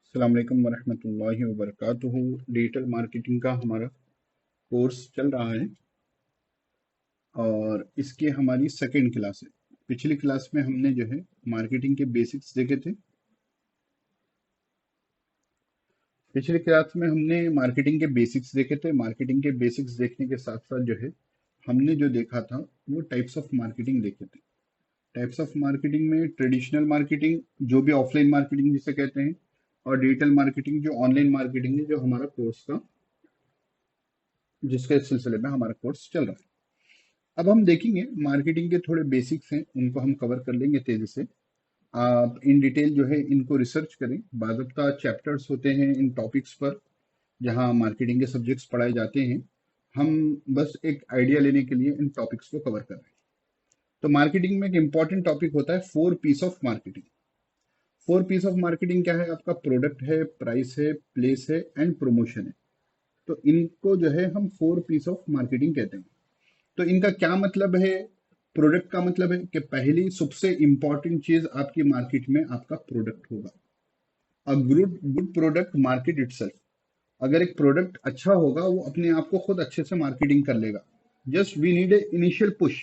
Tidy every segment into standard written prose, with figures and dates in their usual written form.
अस्सलाम वालेकुम वरहमतुल्लाहि वबरकातुहू। डिजिटल मार्केटिंग का हमारा कोर्स चल रहा है और इसकी हमारी सेकेंड क्लास है। पिछली क्लास में हमने जो है मार्केटिंग के बेसिक्स देखे थे। पिछली क्लास में हमने मार्केटिंग के बेसिक्स देखे थे। मार्केटिंग के बेसिक्स देखने के साथ साथ जो है हमने जो देखा था वो टाइप्स ऑफ मार्केटिंग देखे थे। टाइप्स ऑफ मार्केटिंग में ट्रेडिशनल मार्केटिंग जो भी ऑफलाइन मार्केटिंग जिसे कहते हैं, और डिजिटल मार्केटिंग जो ऑनलाइन मार्केटिंग है, जो हमारा कोर्स का जिसके सिलसिले में हमारा कोर्स चल रहा है। अब हम देखेंगे मार्केटिंग के थोड़े बेसिक्स हैं, उनको हम कवर कर लेंगे तेजी से। आप इन डिटेल जो है इनको रिसर्च करें। बाकायदा चैप्टर्स होते हैं इन टॉपिक्स पर जहां मार्केटिंग के सब्जेक्ट्स पढ़ाए जाते हैं। हम बस एक आइडिया लेने के लिए इन टॉपिक्स को कवर कर रहे हैं। तो मार्केटिंग में एक इंपॉर्टेंट टॉपिक होता है 4 Ps of marketing. 4 Ps of marketing क्या है? आपका प्रोडक्ट है, प्राइस है, प्लेस है एंड प्रमोशन है। तो इनको जो है हम 4 पीस ऑफ मार्केटिंग कहते हैं। तो इनका क्या मतलब है? प्रोडक्ट का मतलब है कि पहली सबसे इंपॉर्टेंट चीज आपकी मार्केट में आपका प्रोडक्ट होगा। A good good product market itself. अगर एक प्रोडक्ट अच्छा होगा वो अपने आप को खुद अच्छे से मार्केटिंग कर लेगा। Just we need a initial push,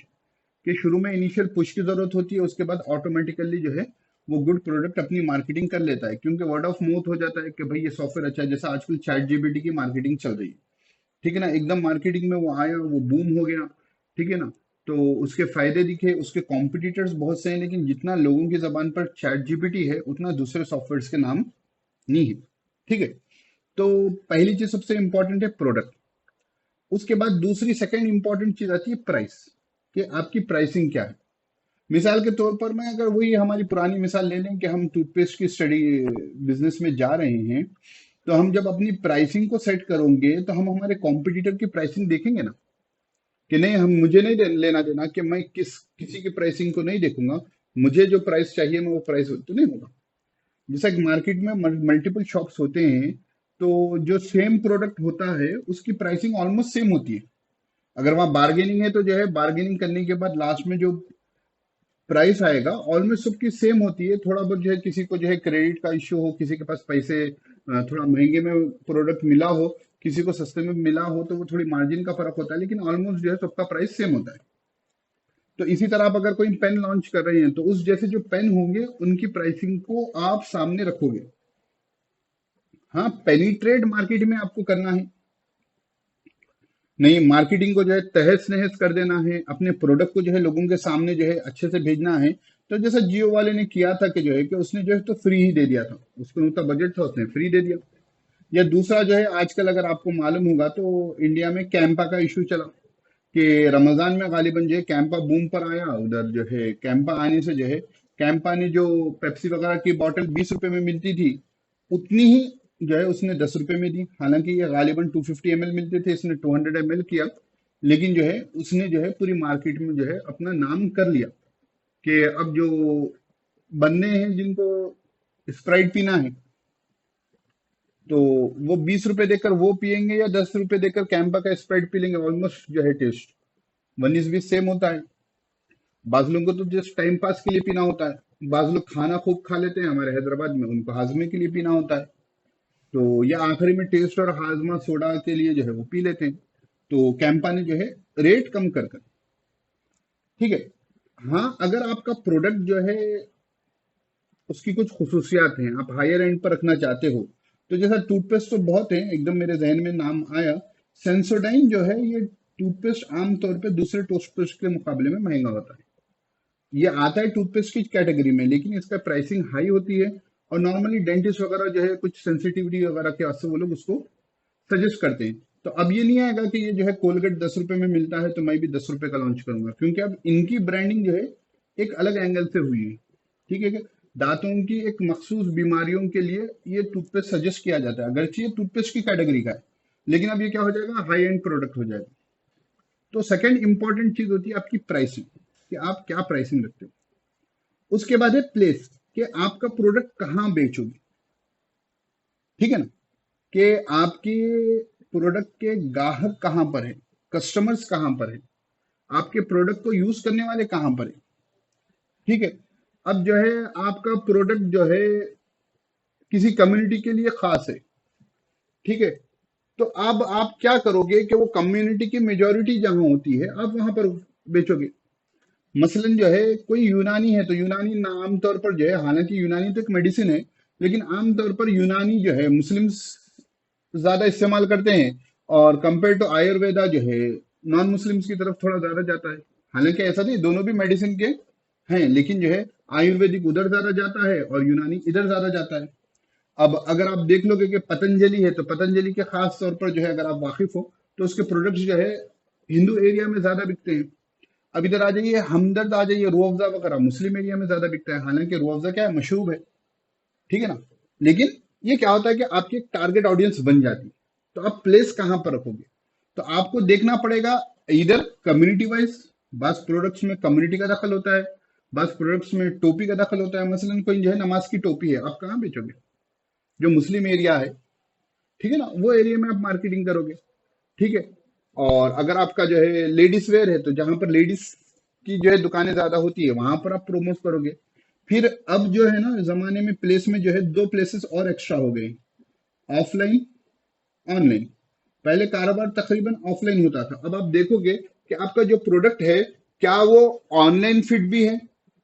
कि शुरू में इनिशियल पुश की जरूरत होती है, उसके बाद ऑटोमेटिकली जो है वो गुड प्रोडक्ट अपनी मार्केटिंग कर लेता है, क्योंकि वर्ड ऑफ माउथ हो जाता है कि भाई ये सॉफ्टवेयर अच्छा है। जैसा आजकल चैट जीपीटी की मार्केटिंग चल रही है, ठीक है ना, एकदम मार्केटिंग में वो आया, वो बूम हो गया, ठीक है ना। तो उसके फायदे दिखे, उसके कॉम्पिटिटर्स बहुत से हैं, लेकिन जितना लोगों की जबान पर चैट जीपीटी है उतना दूसरे सॉफ्टवेयर्स के नाम नहीं है, ठीक है। तो पहली चीज सबसे इंपॉर्टेंट है प्रोडक्ट। उसके बाद दूसरी सेकंड इंपॉर्टेंट चीज आती है प्राइस, कि आपकी प्राइसिंग क्या है। मिसाल के तौर पर मैं अगर वही हमारी पुरानी मिसाल ले लें कि हम टूथपेस्ट की स्टडी बिजनेस में जा रहे हैं, तो हम जब अपनी प्राइसिंग को सेट करेंगे तो हम हमारे कॉम्पिटिटर की प्राइसिंग देखेंगे ना, कि नहीं, हम मुझे नहीं लेना देना कि मैं किसी की प्राइसिंग को नहीं देखूंगा। मुझे जो प्राइस चाहिए मैं वो प्राइस तो नहीं होगा। जैसा कि मार्केट में मल्टीपल शॉप्स होते हैं, तो जो सेम प्रोडक्ट होता है उसकी प्राइसिंग ऑलमोस्ट सेम होती है। अगर वहां बार्गेनिंग है तो जो है बार्गेनिंग करने के बाद लास्ट में जो प्राइस आएगा ऑलमोस्ट सबकी सेम होती है। थोड़ा बहुत जो है किसी को जो है क्रेडिट का इश्यू हो, किसी के पास पैसे थोड़ा महंगे में प्रोडक्ट मिला हो, किसी को सस्ते में मिला हो, तो वो थोड़ी मार्जिन का फर्क होता है, लेकिन ऑलमोस्ट जो है सबका प्राइस सेम होता है। तो इसी तरह आप अगर कोई पेन लॉन्च कर रहे हैं तो उस जैसे जो पेन होंगे उनकी प्राइसिंग को आप सामने रखोगे। हाँ, पेनिट्रेट मार्केट में आपको करना है, नहीं मार्केटिंग को जो है तहस नहस कर देना है, अपने प्रोडक्ट को जो है लोगों के सामने जो है अच्छे से भेजना है। तो जैसा जियो वाले ने किया था कि जो है कि उसने जो है तो फ्री ही दे दिया था, उसको उनका बजट था, उसने फ्री दे दिया। या दूसरा जो है आजकल अगर आपको मालूम होगा तो इंडिया में कैंपा का इशू चला, कि रमजान में गालिबन जो है कैंपा बूम पर आया। उधर जो है कैंपा आने से जो है कैंपा ने जो पेप्सी वगैरह की बोतल 20 रुपए में मिलती थी, उतनी ही जो है उसने 10 रुपए में दी। हालांकि ये गालिबन 250 ml मिलते थे, इसने 200 ml किया, लेकिन जो है उसने जो है पूरी मार्केट में जो है अपना नाम कर लिया, कि अब जो बंदे हैं जिनको स्प्राइट पीना है, तो वो 20 रुपए देकर वो पियेंगे या 10 रुपए देकर कैंपा का स्प्राइट पी लेंगे। ऑलमोस्ट जो है टेस्ट वन इज भी सेम होता है। बाज लोगों को तो जस्ट टाइम पास के लिए पीना होता है, बाज लोग खाना खूब खा लेते हैं हमारे हैदराबाद में, उनको हाजमे के लिए पीना होता है। तो या आखिरी में टेस्ट और हाजमा सोडा के लिए जो है वो पी लेते हैं। तो कैंपा ने जो है रेट कम कर कर, ठीक है। हाँ, अगर आपका प्रोडक्ट जो है उसकी कुछ खुसूसियात हैं, आप हायर एंड पर रखना चाहते हो, तो जैसा टूथपेस्ट तो बहुत है, एकदम मेरे जहन में नाम आया सेंसोडाइन जो है, ये टूथपेस्ट आमतौर पे दूसरे टूथपेस्ट के मुकाबले में महंगा होता है। ये आता है टूथपेस्ट की कैटेगरी में, लेकिन इसका प्राइसिंग हाई होती है। और नॉर्मली डेंटिस्ट वगैरह जो है कुछ सेंसिटिविटी वगैरह के वास्ते वो लोग उसको सजेस्ट करते हैं। तो अब ये नहीं आएगा कि ये जो है कोलगेट 10 रुपए में मिलता है तो मैं भी 10 रुपए का लॉन्च करूंगा, क्योंकि अब इनकी ब्रांडिंग जो है एक अलग एंगल से हुई है, ठीक है। दांतों की एक मखसूस बीमारियों के लिए ये टूथपेस्ट सजेस्ट किया जाता है, अगरचे ये टूथपेस्ट की कैटेगरी का है, लेकिन अब ये क्या हो जाएगा, हाई एंड प्रोडक्ट हो जाएगा। तो सेकंड इंपॉर्टेंट चीज होती है आपकी प्राइसिंग, कि आप क्या प्राइसिंग रखते हो। उसके बाद है प्लेस, कि आपका प्रोडक्ट कहाँ बेचोगे, ठीक है ना, कि आपके प्रोडक्ट के ग्राहक कहाँ पर है, कस्टमर्स कहाँ पर है, आपके प्रोडक्ट को यूज करने वाले कहाँ पर है, ठीक है। अब जो है आपका प्रोडक्ट जो है किसी कम्युनिटी के लिए खास है, ठीक है। तो अब आप क्या करोगे कि वो कम्युनिटी की मेजोरिटी जहां होती है आप वहां पर बेचोगे। मसलन जो है कोई यूनानी है तो यूनानी ना आमतौर पर जो है, हालांकि यूनानी तो एक मेडिसिन है, लेकिन आमतौर पर यूनानी जो है मुस्लिम्स ज्यादा इस्तेमाल करते हैं, और कंपेयर टू आयुर्वेदा जो है नॉन मुस्लिम्स की तरफ थोड़ा ज्यादा जाता है। हालांकि ऐसा नहीं, दोनों भी मेडिसिन के हैं, लेकिन जो है आयुर्वेदिक उधर ज्यादा जाता है और यूनानी इधर ज्यादा जाता है। अब अगर आप देख लोगे कि पतंजलि है तो पतंजलि के खास तौर पर जो है अगर आप वाकिफ हो तो उसके प्रोडक्ट्स जो है हिंदू एरिया में ज्यादा बिकते हैं। अब इधर आ जाइए, हमदर्द आ जाइए, रूह अफ़ज़ा वगैरह मुस्लिम एरिया में ज्यादा बिकता है। हालांकि रूह अफ़ज़ा क्या है, मशरूब है, ठीक है ना। लेकिन ये क्या होता है कि आपकी एक टारगेट ऑडियंस बन जाती है, तो आप प्लेस कहां पर रखोगे, तो आपको देखना पड़ेगा। इधर कम्युनिटी वाइज बस प्रोडक्ट्स में कम्युनिटी का दखल होता है, बस प्रोडक्ट्स में टोपी का दखल होता है। मसलन कोई जो है नमाज की टोपी है, आप कहाँ बेचोगे, जो मुस्लिम एरिया है, ठीक है ना, वो एरिया में आप मार्केटिंग करोगे, ठीक है। और अगर आपका जो है लेडीज वेयर है तो जहां पर लेडीज की जो है दुकानें ज्यादा होती है वहां पर आप प्रोमोट करोगे। फिर अब जो है ना जमाने में प्लेस में जो है दो प्लेसेस और एक्स्ट्रा हो गए, ऑफलाइन, ऑनलाइन। पहले कारोबार तकरीबन ऑफलाइन होता था, अब आप देखोगे कि आपका जो प्रोडक्ट है क्या वो ऑनलाइन फिट भी है,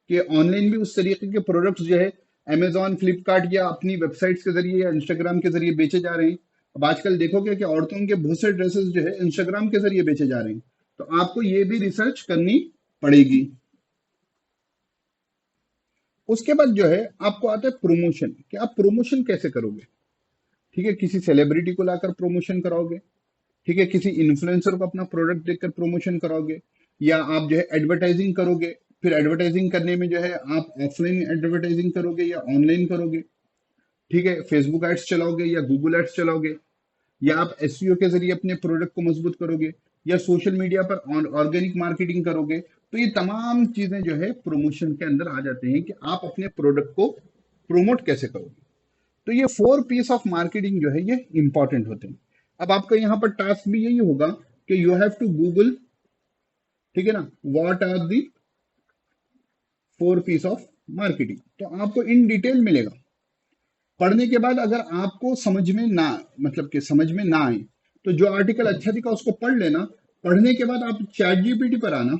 कि ऑनलाइन भी उस तरीके के प्रोडक्ट्स जो है अमेजॉन, फ्लिपकार्ट या अपनी वेबसाइट्स के जरिए या इंस्टाग्राम के जरिए बेचे जा रहे हैं। अब आजकल देखोगे कि औरतों के बहुत से ड्रेसेस जो है इंस्टाग्राम के जरिए बेचे जा रहे हैं, तो आपको ये भी रिसर्च करनी पड़ेगी। उसके बाद जो है आपको आता है प्रमोशन, कि आप प्रमोशन कैसे करोगे, ठीक है। किसी सेलिब्रिटी को लाकर प्रमोशन कराओगे, ठीक है, किसी इन्फ्लुएंसर को अपना प्रोडक्ट देखकर प्रमोशन कराओगे, या आप जो है एडवर्टाइजिंग करोगे। फिर एडवर्टाइजिंग करने में जो है आप ऑफलाइन एडवर्टाइजिंग करोगे या ऑनलाइन करोगे, ठीक है, फेसबुक एड्स चलाओगे या गूगल एड्स चलाओगे, या आप एसईओ के जरिए अपने प्रोडक्ट को मजबूत करोगे, या सोशल मीडिया पर ऑर्गेनिक मार्केटिंग करोगे। तो ये तमाम चीजें जो है प्रमोशन के अंदर आ जाते हैं कि आप अपने प्रोडक्ट को प्रोमोट कैसे करोगे। तो ये 4 पीस ऑफ मार्केटिंग जो है ये इंपॉर्टेंट होते हैं। अब आपका यहाँ पर टास्क भी यही होगा कि यू हैव टू गूगल, ठीक है ना, what are the 4 Ps of marketing, तो आपको इन डिटेल मिलेगा। पढ़ने के बाद अगर आपको समझ में ना, मतलब कि समझ में ना आए, तो जो आर्टिकल अच्छा दिखा उसको पढ़ लेना। पढ़ने के बाद आप चैट जीपीटी पर आना,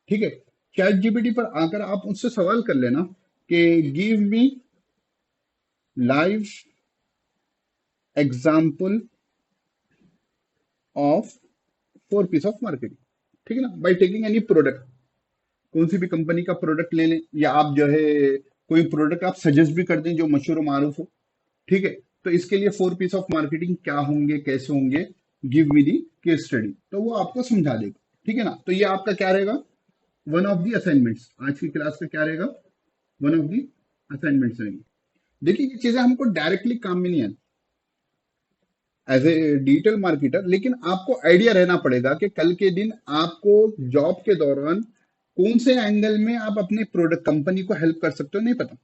ठीक है, चैट जीपीटी पर आकर आप उससे सवाल कर लेना कि give me live example of 4 Ps of marketing, ठीक है ना, बाय टेकिंग एनी प्रोडक्ट। कौन सी भी कंपनी का प्रोडक्ट ले लें, या आप जो है कोई प्रोडक्ट आप सजेस्ट भी कर दें जो मशहूर मारूफ हो, ठीक है। तो इसके लिए 4 पीस ऑफ मार्केटिंग क्या होंगे, कैसे होंगे, give me the case study, तो वो आपको समझा देगा, ठीक है ना। तो ये आपका क्या रहेगा, वन ऑफ दी असाइनमेंट्स, आज की क्लास का क्या रहेगा, वन ऑफ दी असाइनमेंट्स रहेंगे। देखिए ये चीजें हमको डायरेक्टली काम में नहीं आती एज ए डिजिटल मार्केटर, लेकिन आपको आइडिया रहना पड़ेगा कि कल के दिन आपको जॉब के दौरान कौन से एंगल में आप अपने प्रोडक्ट कंपनी को हेल्प कर सकते हो, नहीं पता।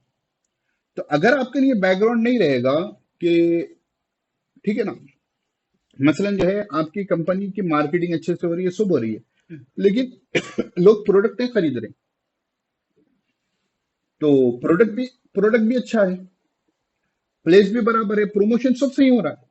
तो अगर आपके लिए बैकग्राउंड नहीं रहेगा कि, ठीक है ना, मसलन जो है आपकी कंपनी की मार्केटिंग अच्छे से हो रही है, सब हो रही है, लेकिन लोग प्रोडक्ट नहीं खरीद रहे, तो प्रोडक्ट भी अच्छा है, प्लेस भी बराबर है, प्रमोशन सब सही हो रहा है,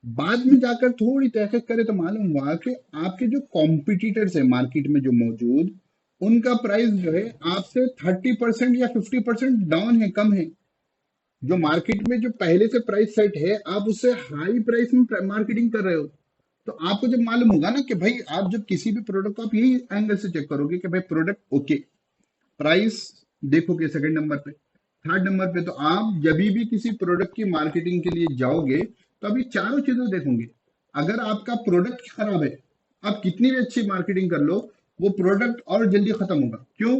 बाद में जाकर थोड़ी तहकीक करें तो मालूम हुआ कि आपके जो कॉम्पिटिटर्स है मार्केट में जो मौजूद, उनका प्राइस जो है आपसे 30% या 50% डाउन है, कम है। जो मार्केट में जो पहले से प्राइस सेट है आप उससे हाई प्राइस में मार्केटिंग कर रहे हो। तो आपको जब मालूम होगा ना कि भाई, आप जब किसी भी प्रोडक्ट को आप यही एंगल से चेक करोगे कि भाई प्रोडक्ट ओके, प्राइस देखोगे सेकंड नंबर पे, थर्ड नंबर पे, तो आप जब भी किसी प्रोडक्ट की मार्केटिंग के लिए जाओगे तो अभी चारों चीजें देखोगे। अगर आपका प्रोडक्ट खराब है, आप कितनी भी अच्छी मार्केटिंग कर लो, वो प्रोडक्ट और जल्दी खत्म होगा। क्यों?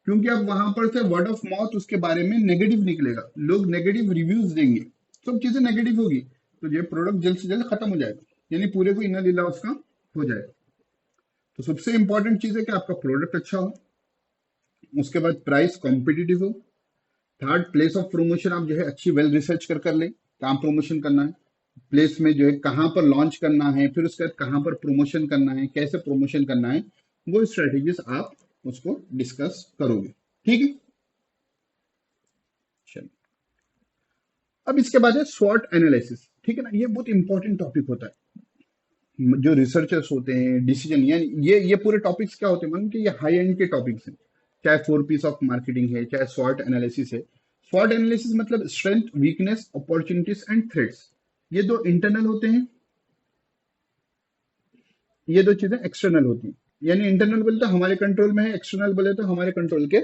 क्योंकि अब वहां पर से वर्ड ऑफ माउथ उसके बारे में नेगेटिव निकलेगा, लोग नेगेटिव रिव्यूज देंगे, सब चीजें नेगेटिव होगी, तो ये प्रोडक्ट जल्द से जल्द खत्म हो जाएगा, यानी पूरे को इना लीला उसका हो जाएगा। तो सबसे इंपॉर्टेंट चीज है कि आपका प्रोडक्ट अच्छा हो, उसके बाद प्राइस कॉम्पिटिटिव हो, थर्ड प्लेस ऑफ प्रमोशन आप जो है अच्छी वेल रिसर्च कर ले, कहाँ प्रमोशन करना है, प्लेस में जो है कहाँ पर लॉन्च करना है, फिर उसके बाद कहाँ पर प्रमोशन करना है, कैसे प्रमोशन करना है, वो स्ट्रेटेजीज आप उसको डिस्कस करोगे, ठीक है। चलिए। अब इसके बाद है स्वॉट एनालिसिस, ठीक है ना। ये बहुत इंपॉर्टेंट टॉपिक होता है। जो रिसर्चर्स होते हैं, डिसीजन, यानी ये पूरे टॉपिक्स क्या होते हैं मालूम कि ये हाई एंड के टॉपिक्स हैं। चाहे 4 पीस ऑफ मार्केटिंग है, चाहे स्वॉट एनालिसिस है। स्वॉट एनालिसिस मतलब strength, weakness, opportunities and threats. ये दो इंटरनल होते हैं, ये दो चीजें एक्सटर्नल होती हैं। यानी इंटरनल बोले तो हमारे कंट्रोल में है, एक्सटर्नल बोले तो हमारे कंट्रोल के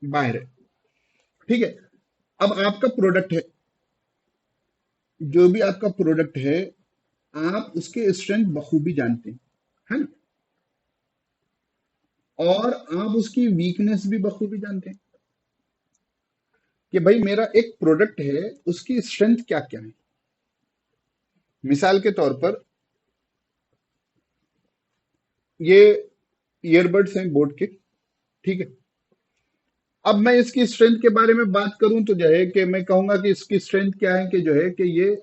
बाहर है, ठीक है। अब आपका प्रोडक्ट है, जो भी आपका प्रोडक्ट है, आप उसके स्ट्रेंथ बखूबी जानते हैं, है ना, और आप उसकी वीकनेस भी बखूबी जानते हैं कि भाई मेरा एक प्रोडक्ट है, उसकी स्ट्रेंथ क्या क्या है। मिसाल के तौर पर ये ईयरबड्स हैं बोट के, ठीक है। अब मैं इसकी स्ट्रेंथ के बारे में बात करूं तो जो है कि मैं कहूंगा कि इसकी स्ट्रेंथ क्या है कि जो है कि ये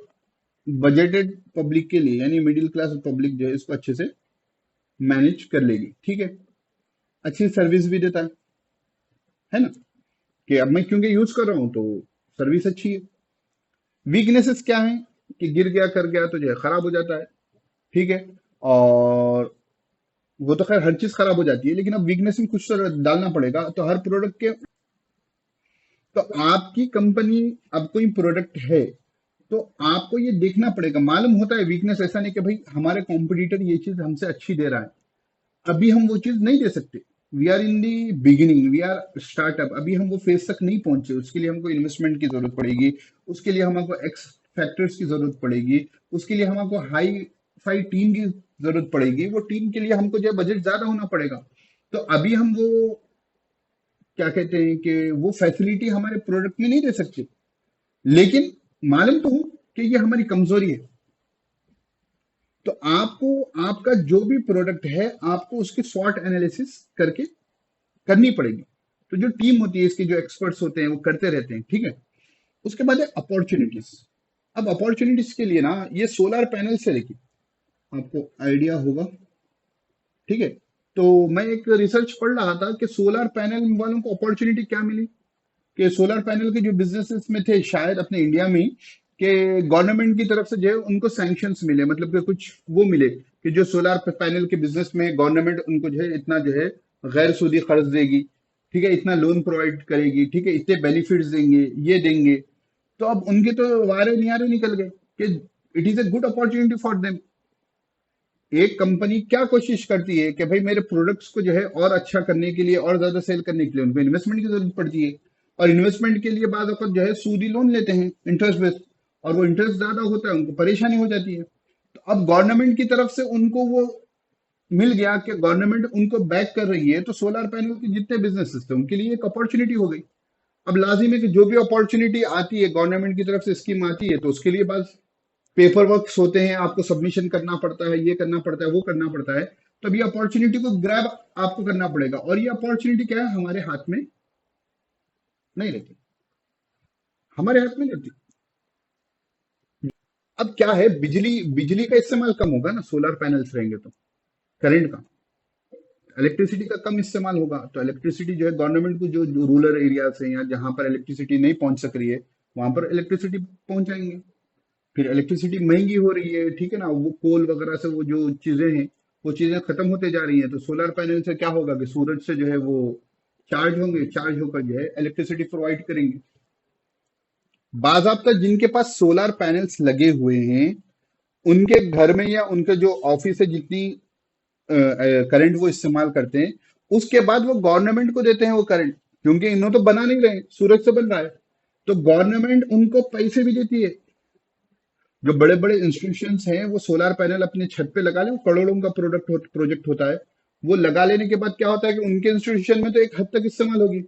बजटेड पब्लिक के लिए, यानी मिडिल क्लास पब्लिक जो है इसको अच्छे से मैनेज कर लेगी, ठीक है। अच्छी सर्विस भी देता है ना, कि अब मैं क्योंकि यूज कर रहा हूं तो सर्विस अच्छी है। वीकनेसेस क्या है कि गिर गया कर गया तो जो है खराब हो जाता है, ठीक है। और वो तो खैर हर चीज खराब हो जाती है, लेकिन अब वीकनेस में कुछ तो डालना पड़ेगा। तो हर प्रोडक्ट के, तो आपकी कंपनी, अब कोई प्रोडक्ट है तो आपको ये देखना पड़ेगा, मालूम होता है वीकनेस। ऐसा नहीं कि भाई हमारे कॉम्पिटिटर ये चीज हमसे अच्छी दे रहा है, अभी हम वो चीज नहीं दे सकते। We are in the beginning, we are startup, अभी हम वो फेज तक नहीं पहुंचे। उसके लिए हमको इन्वेस्टमेंट की जरूरत पड़ेगी, उसके लिए हमको एक्स फैक्टर्स की जरूरत पड़ेगी, उसके लिए हमको हाई फाई टीम की जरूरत पड़ेगी। वो टीम के लिए हमको जो है बजट ज्यादा होना पड़ेगा। तो अभी हम वो क्या कहते हैं कि वो फैसिलिटी हमारे प्रोडक्ट में नहीं दे सकते, लेकिन मालूम तो हो कि ये हमारी कमजोरी है। तो आपको आपका जो भी प्रोडक्ट है, आपको उसकी स्वॉट एनालिसिस करके करनी पड़ेगी। तो जो टीम होती है इसके, जो एक्सपर्ट्स होते हैं वो करते रहते हैं, ठीक है। उसके बाद है अपॉर्चुनिटीज। अब अपॉर्चुनिटीज के लिए ना, ये सोलर पैनल से देखिए आपको आइडिया होगा, ठीक है। तो मैं एक रिसर्च पढ़ रहा था कि सोलर पैनल वालों को अपॉर्चुनिटी क्या मिली, कि सोलर पैनल के जो बिजनेसेस में थे शायद अपने इंडिया में ही, कि गवर्नमेंट की तरफ से जो है उनको सैंक्शंस मिले, मतलब कि कुछ वो मिले कि जो सोलर पैनल के बिजनेस में गवर्नमेंट उनको जो है इतना जो है गैर सूदी कर्ज देगी, ठीक है, इतना लोन प्रोवाइड करेगी, ठीक है, इतने बेनिफिट्स देंगे, ये देंगे। तो अब उनके तो वारे नियारे निकल गए कि it is a good opportunity for them. एक कंपनी क्या कोशिश करती है कि भाई मेरे प्रोडक्ट्स को जो है और अच्छा करने के लिए, और ज्यादा सेल करने के लिए उनको इन्वेस्टमेंट की जरूरत पड़ती है। और इन्वेस्टमेंट के लिए बाद वक्त जो है सूदी लोन लेते हैं इंटरेस्ट बेस्ड, और वो इंटरेस्ट ज्यादा होता है, उनको परेशानी हो जाती है। तो अब गवर्नमेंट की तरफ से उनको वो मिल गया कि गवर्नमेंट उनको बैक कर रही है, तो सोलर पैनल के जितने बिजनेसेस थे उनके लिए एक अपॉर्चुनिटी हो गई। अब लाजिम है कि जो भी अपॉर्चुनिटी आती है गवर्नमेंट की तरफ से, स्कीम आती है, तो उसके लिए बस पेपर वर्क होते हैं, आपको सबमिशन करना पड़ता है, ये करना पड़ता है, वो करना पड़ता है। तब ये अपॉर्चुनिटी को ग्रैब आपको करना पड़ेगा, और ये अपॉर्चुनिटी क्या है, हमारे हाथ में नहीं रहती, हमारे हाथ में नहीं रहती। अब क्या है, बिजली बिजली का इस्तेमाल कम होगा ना, सोलर पैनल्स रहेंगे तो करंट का, इलेक्ट्रिसिटी का कम इस्तेमाल होगा। तो इलेक्ट्रिसिटी जो है गवर्नमेंट को, जो रूरल एरियाज है या जहां पर इलेक्ट्रिसिटी नहीं पहुंच सक रही है, वहां पर इलेक्ट्रिसिटी पहुंचाएंगे। फिर इलेक्ट्रिसिटी महंगी हो रही है, ठीक है ना, वो कोल वगैरह से वो जो चीजें हैं, वो चीजें खत्म होते जा रही हैं। तो सोलर पैनल से क्या होगा कि सूरज से जो है वो चार्ज होंगे, चार्ज होकर जो है इलेक्ट्रिसिटी प्रोवाइड करेंगे। बाजाबता जिनके पास सोलर पैनल्स लगे हुए हैं, उनके घर में या उनके जो ऑफिस है, जितनी करंट वो इस्तेमाल करते हैं, उसके बाद वो गवर्नमेंट को देते हैं वो करंट, क्योंकि इन्होंने तो बना नहीं रहे, सूरज से बन रहा है। तो गवर्नमेंट उनको पैसे भी देती है। जो बड़े बड़े इंस्टीट्यूशंस हैं वो सोलर पैनल अपने छत पे लगा लें, वो करोड़ों का प्रोजेक्ट होता है। वो लगा लेने के बाद क्या होता है कि उनके इंस्टीट्यूशन में तो एक हद तक इस्तेमाल होगी,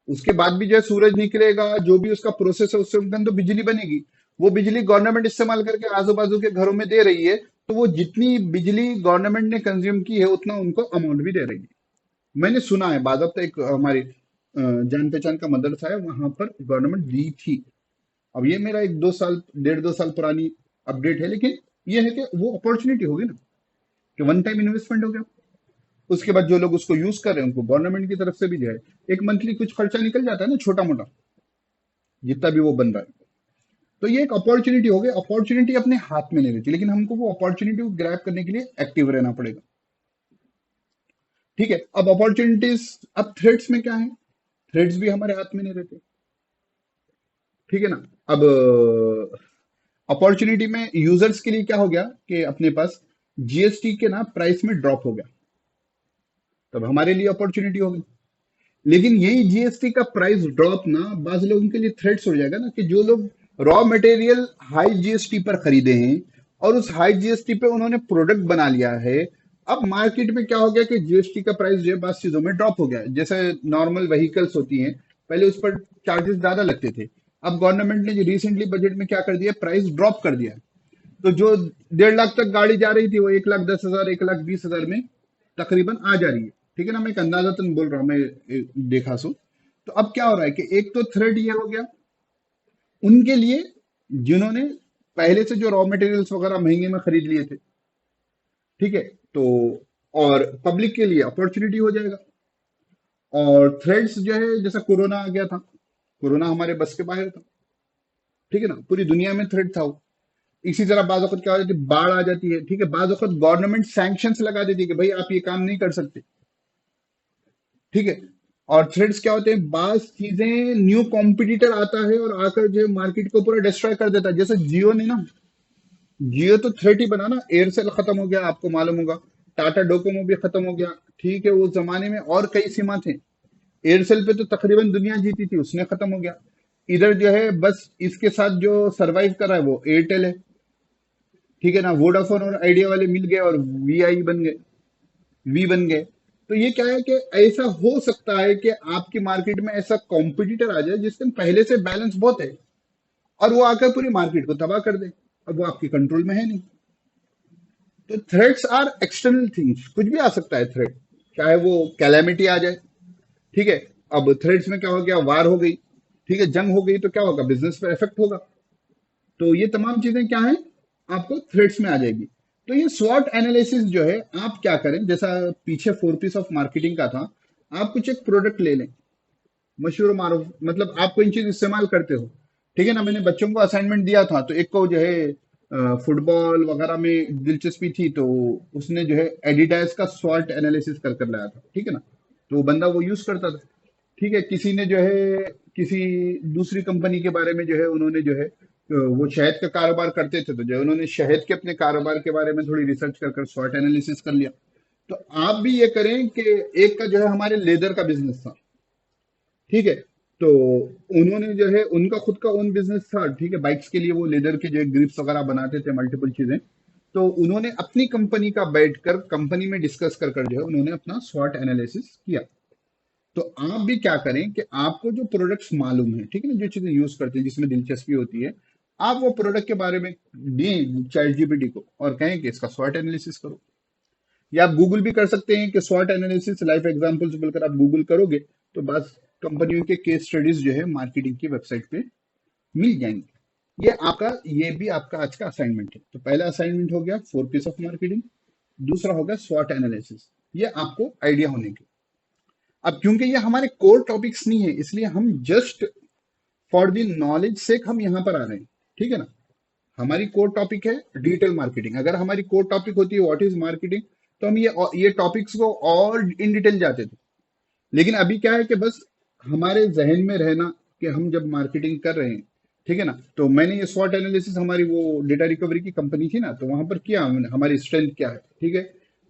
उसके बाद भी जो है सूरज निकलेगा, जो भी उसका प्रोसेस है उससे उनके अंदर बिजली बनेगी। वो बिजली गवर्नमेंट इस्तेमाल करके आजू बाजू के घरों में दे रही है। तो वो जितनी बिजली गवर्नमेंट ने कंज्यूम की है, उतना उनको अमाउंट भी दे रही है। मैंने सुना है, बाज़ाब्ता एक हमारी जान पहचान का मदरसा है, वहां पर गवर्नमेंट दी थी। अब ये मेरा एक 2 साल, 1.5 2 साल पुरानी अपडेट है, लेकिन ये है कि वो अपॉर्चुनिटी होगी ना, कि वन टाइम इन्वेस्टमेंट हो गया। उसके बाद जो लोग उसको यूज कर रहे हैं, उनको गवर्नमेंट की तरफ से भी जो है एक मंथली कुछ खर्चा निकल जाता है ना, छोटा मोटा, जितना भी वो बन रहा है। तो ये एक अपॉर्चुनिटी हो गई, अपॉर्चुनिटी अपने हाथ में नहीं रहती, लेकिन हमको वो अपॉर्चुनिटी को ग्रैब करने के लिए एक्टिव रहना पड़ेगा। ठीक है, अब अपॉर्चुनिटीज, अब थ्रेड्स में क्या है, थ्रेड्स भी हमारे हाथ में नहीं रहते। ठीक है ना। अब अपॉर्चुनिटी में यूजर्स के लिए क्या हो गया कि अपने पास जीएसटी के ना प्राइस में ड्रॉप हो गया, तब हमारे लिए अपॉर्चुनिटी हो गई। लेकिन यही जीएसटी का प्राइस ड्रॉप ना बाज लोगों के लिए थ्रेट्स हो जाएगा ना, कि जो लोग रॉ मटेरियल हाई जीएसटी पर खरीदे हैं और उस हाई जीएसटी पे उन्होंने प्रोडक्ट बना लिया है, अब मार्केट में क्या हो गया कि जीएसटी का प्राइस जो है बात चीजों में ड्रॉप हो गया है। जैसे नॉर्मल व्हीकल्स होती हैं, पहले उस पर चार्जेस ज्यादा लगते थे, अब गवर्नमेंट ने जो रिसेंटली बजट में क्या कर दिया, प्राइस ड्रॉप कर दिया। तो जो 1.5 लाख तक गाड़ी जा रही थी वो 1,10,000 1,20,000 में तकरीबन आ जा रही है। ठीक है ना, मैं एक अंदाजतन बोल रहा हूँ, मैं देखा सो। तो अब क्या हो रहा है कि एक तो थ्रेड ये हो गया उनके लिए जिन्होंने पहले से जो रॉ मटेरियल्स वगैरह महंगे में खरीद लिए थे। ठीक है, तो और पब्लिक के लिए अपॉर्चुनिटी हो जाएगा। और थ्रेड्स जो है, जैसा कोरोना आ गया था, कोरोना हमारे बस के बाहर था। ठीक है ना, पूरी दुनिया में थ्रेड था वो। इसी तरह बाज वक्त क्या हो जाती है, बाढ़ आ जाती है। ठीक है, बाज वक्त गवर्नमेंट सैंक्शंस लगा देती है कि भाई आप ये काम नहीं कर सकते। ठीक है, और थ्रेड्स क्या होते हैं, बाज चीजें न्यू कॉम्पिटिटर आता है और आकर जो मार्केट को पूरा डिस्ट्रॉय कर देता है। जैसे जियो ने ना, जियो तो थ्रेड ही बना ना, एयरसेल खत्म हो गया, आपको मालूम होगा, टाटा डोकोमो भी खत्म हो गया। ठीक है, उस जमाने में और कई सीमा थे, एयरसेल पे तो तकरीबन दुनिया जीती थी, उसने खत्म हो गया। इधर जो है बस इसके साथ जो सरवाइव कर रहा है वो एयरटेल है। ठीक है ना, वोडाफोन और आइडिया वाले मिल गए और वीआई बन गए, वी बन गए। तो ये क्या है कि ऐसा हो सकता है कि आपकी मार्केट में ऐसा कॉम्पिटिटर आ जाए जिसके पहले से बैलेंस बहुत है और वो आकर पूरी मार्केट को तबाह कर दे। अब वो आपके कंट्रोल में है नहीं। तो थ्रेट्स आर एक्सटर्नल थिंग्स, कुछ भी आ सकता है थ्रेट, चाहे वो कैलेमिटी आ जाए। ठीक है, अब थ्रेट्स में क्या हो गया, वार हो गई। ठीक है, जंग हो गई, तो क्या होगा, बिजनेस पर इफेक्ट होगा। तो ये तमाम चीजें क्या है, आपको थ्रेड्स में आ जाएगी। तो ये स्वॉट एनालिसिस जो है, आप क्या करें, जैसा पीछे 4 पीस ऑफ मार्केटिंग का था, आप कुछ एक प्रोडक्ट ले लें, मशहूर मारूफ, मतलब आप कोई चीज इस्तेमाल करते हो। ठीक है ना, मैंने बच्चों को असाइनमेंट दिया था, तो एक को जो है फुटबॉल वगैरह में दिलचस्पी थी, तो उसने जो है एडिडास का स्वॉट एनालिसिस कर कर लाया था। ठीक है ना, तो वो बंदा वो यूज करता था। ठीक है, किसी ने जो है किसी दूसरी कंपनी के बारे में जो है उन्होंने जो है वो शहद का कारोबार करते थे, तो जो है उन्होंने शहद के अपने कारोबार के बारे में थोड़ी रिसर्च कर कर स्वॉट एनालिसिस कर लिया। तो आप भी ये करें कि एक का जो है हमारे लेदर का बिजनेस था। ठीक है, तो उन्होंने जो है उनका खुद का ओन बिजनेस था। ठीक है, बाइक्स के लिए वो लेदर के जो है ग्रिप्स वगैरह बनाते थे, मल्टीपल चीजें। तो उन्होंने अपनी कंपनी का बैठकर कंपनी में डिस्कस कर कर जो है उन्होंने अपना स्वॉट एनालिसिस किया। तो आप भी क्या करें कि आपको जो प्रोडक्ट्स मालूम है, ठीक है ना, जो चीजें यूज करते हैं जिसमें दिलचस्पी होती है, आप वो प्रोडक्ट के बारे में दें चैट जीपीटी को और कहें कि इसका स्वॉट एनालिसिस करो। या आप गूगल भी कर सकते हैं कि स्वॉट एनालिसिस लाइफ एग्जांपल्स बोलकर आप गूगल करोगे तो बस कंपनियों के केस स्टडीज जो है मार्केटिंग की वेबसाइट पे मिल जाएंगे। ये भी आपका आज का असाइनमेंट है। तो पहला असाइनमेंट हो गया 4 पीस ऑफ मार्केटिंग, दूसरा हो गया स्वॉट एनालिसिस, ये आपको आइडिया होने के। अब क्योंकि ये हमारे कोर टॉपिक्स नहीं है, इसलिए हम जस्ट फॉर द नॉलेज सेक हम यहाँ पर आ रहे हैं। ठीक है ना, हमारी कोर टॉपिक है डिजिटल मार्केटिंग। अगर हमारी कोर टॉपिक होती है व्हाट इज मार्केटिंग, तो हम ये टॉपिक्स को और इन डिटेल जाते थे। लेकिन अभी क्या है कि बस हमारे जहन में रहना कि हम जब मार्केटिंग कर रहे हैं। ठीक है ना, तो मैंने ये स्वॉट एनालिसिस हमारी वो डेटा रिकवरी की कंपनी थी ना, तो वहां पर किया हमने, हमारी स्ट्रेंथ क्या है। ठीक है,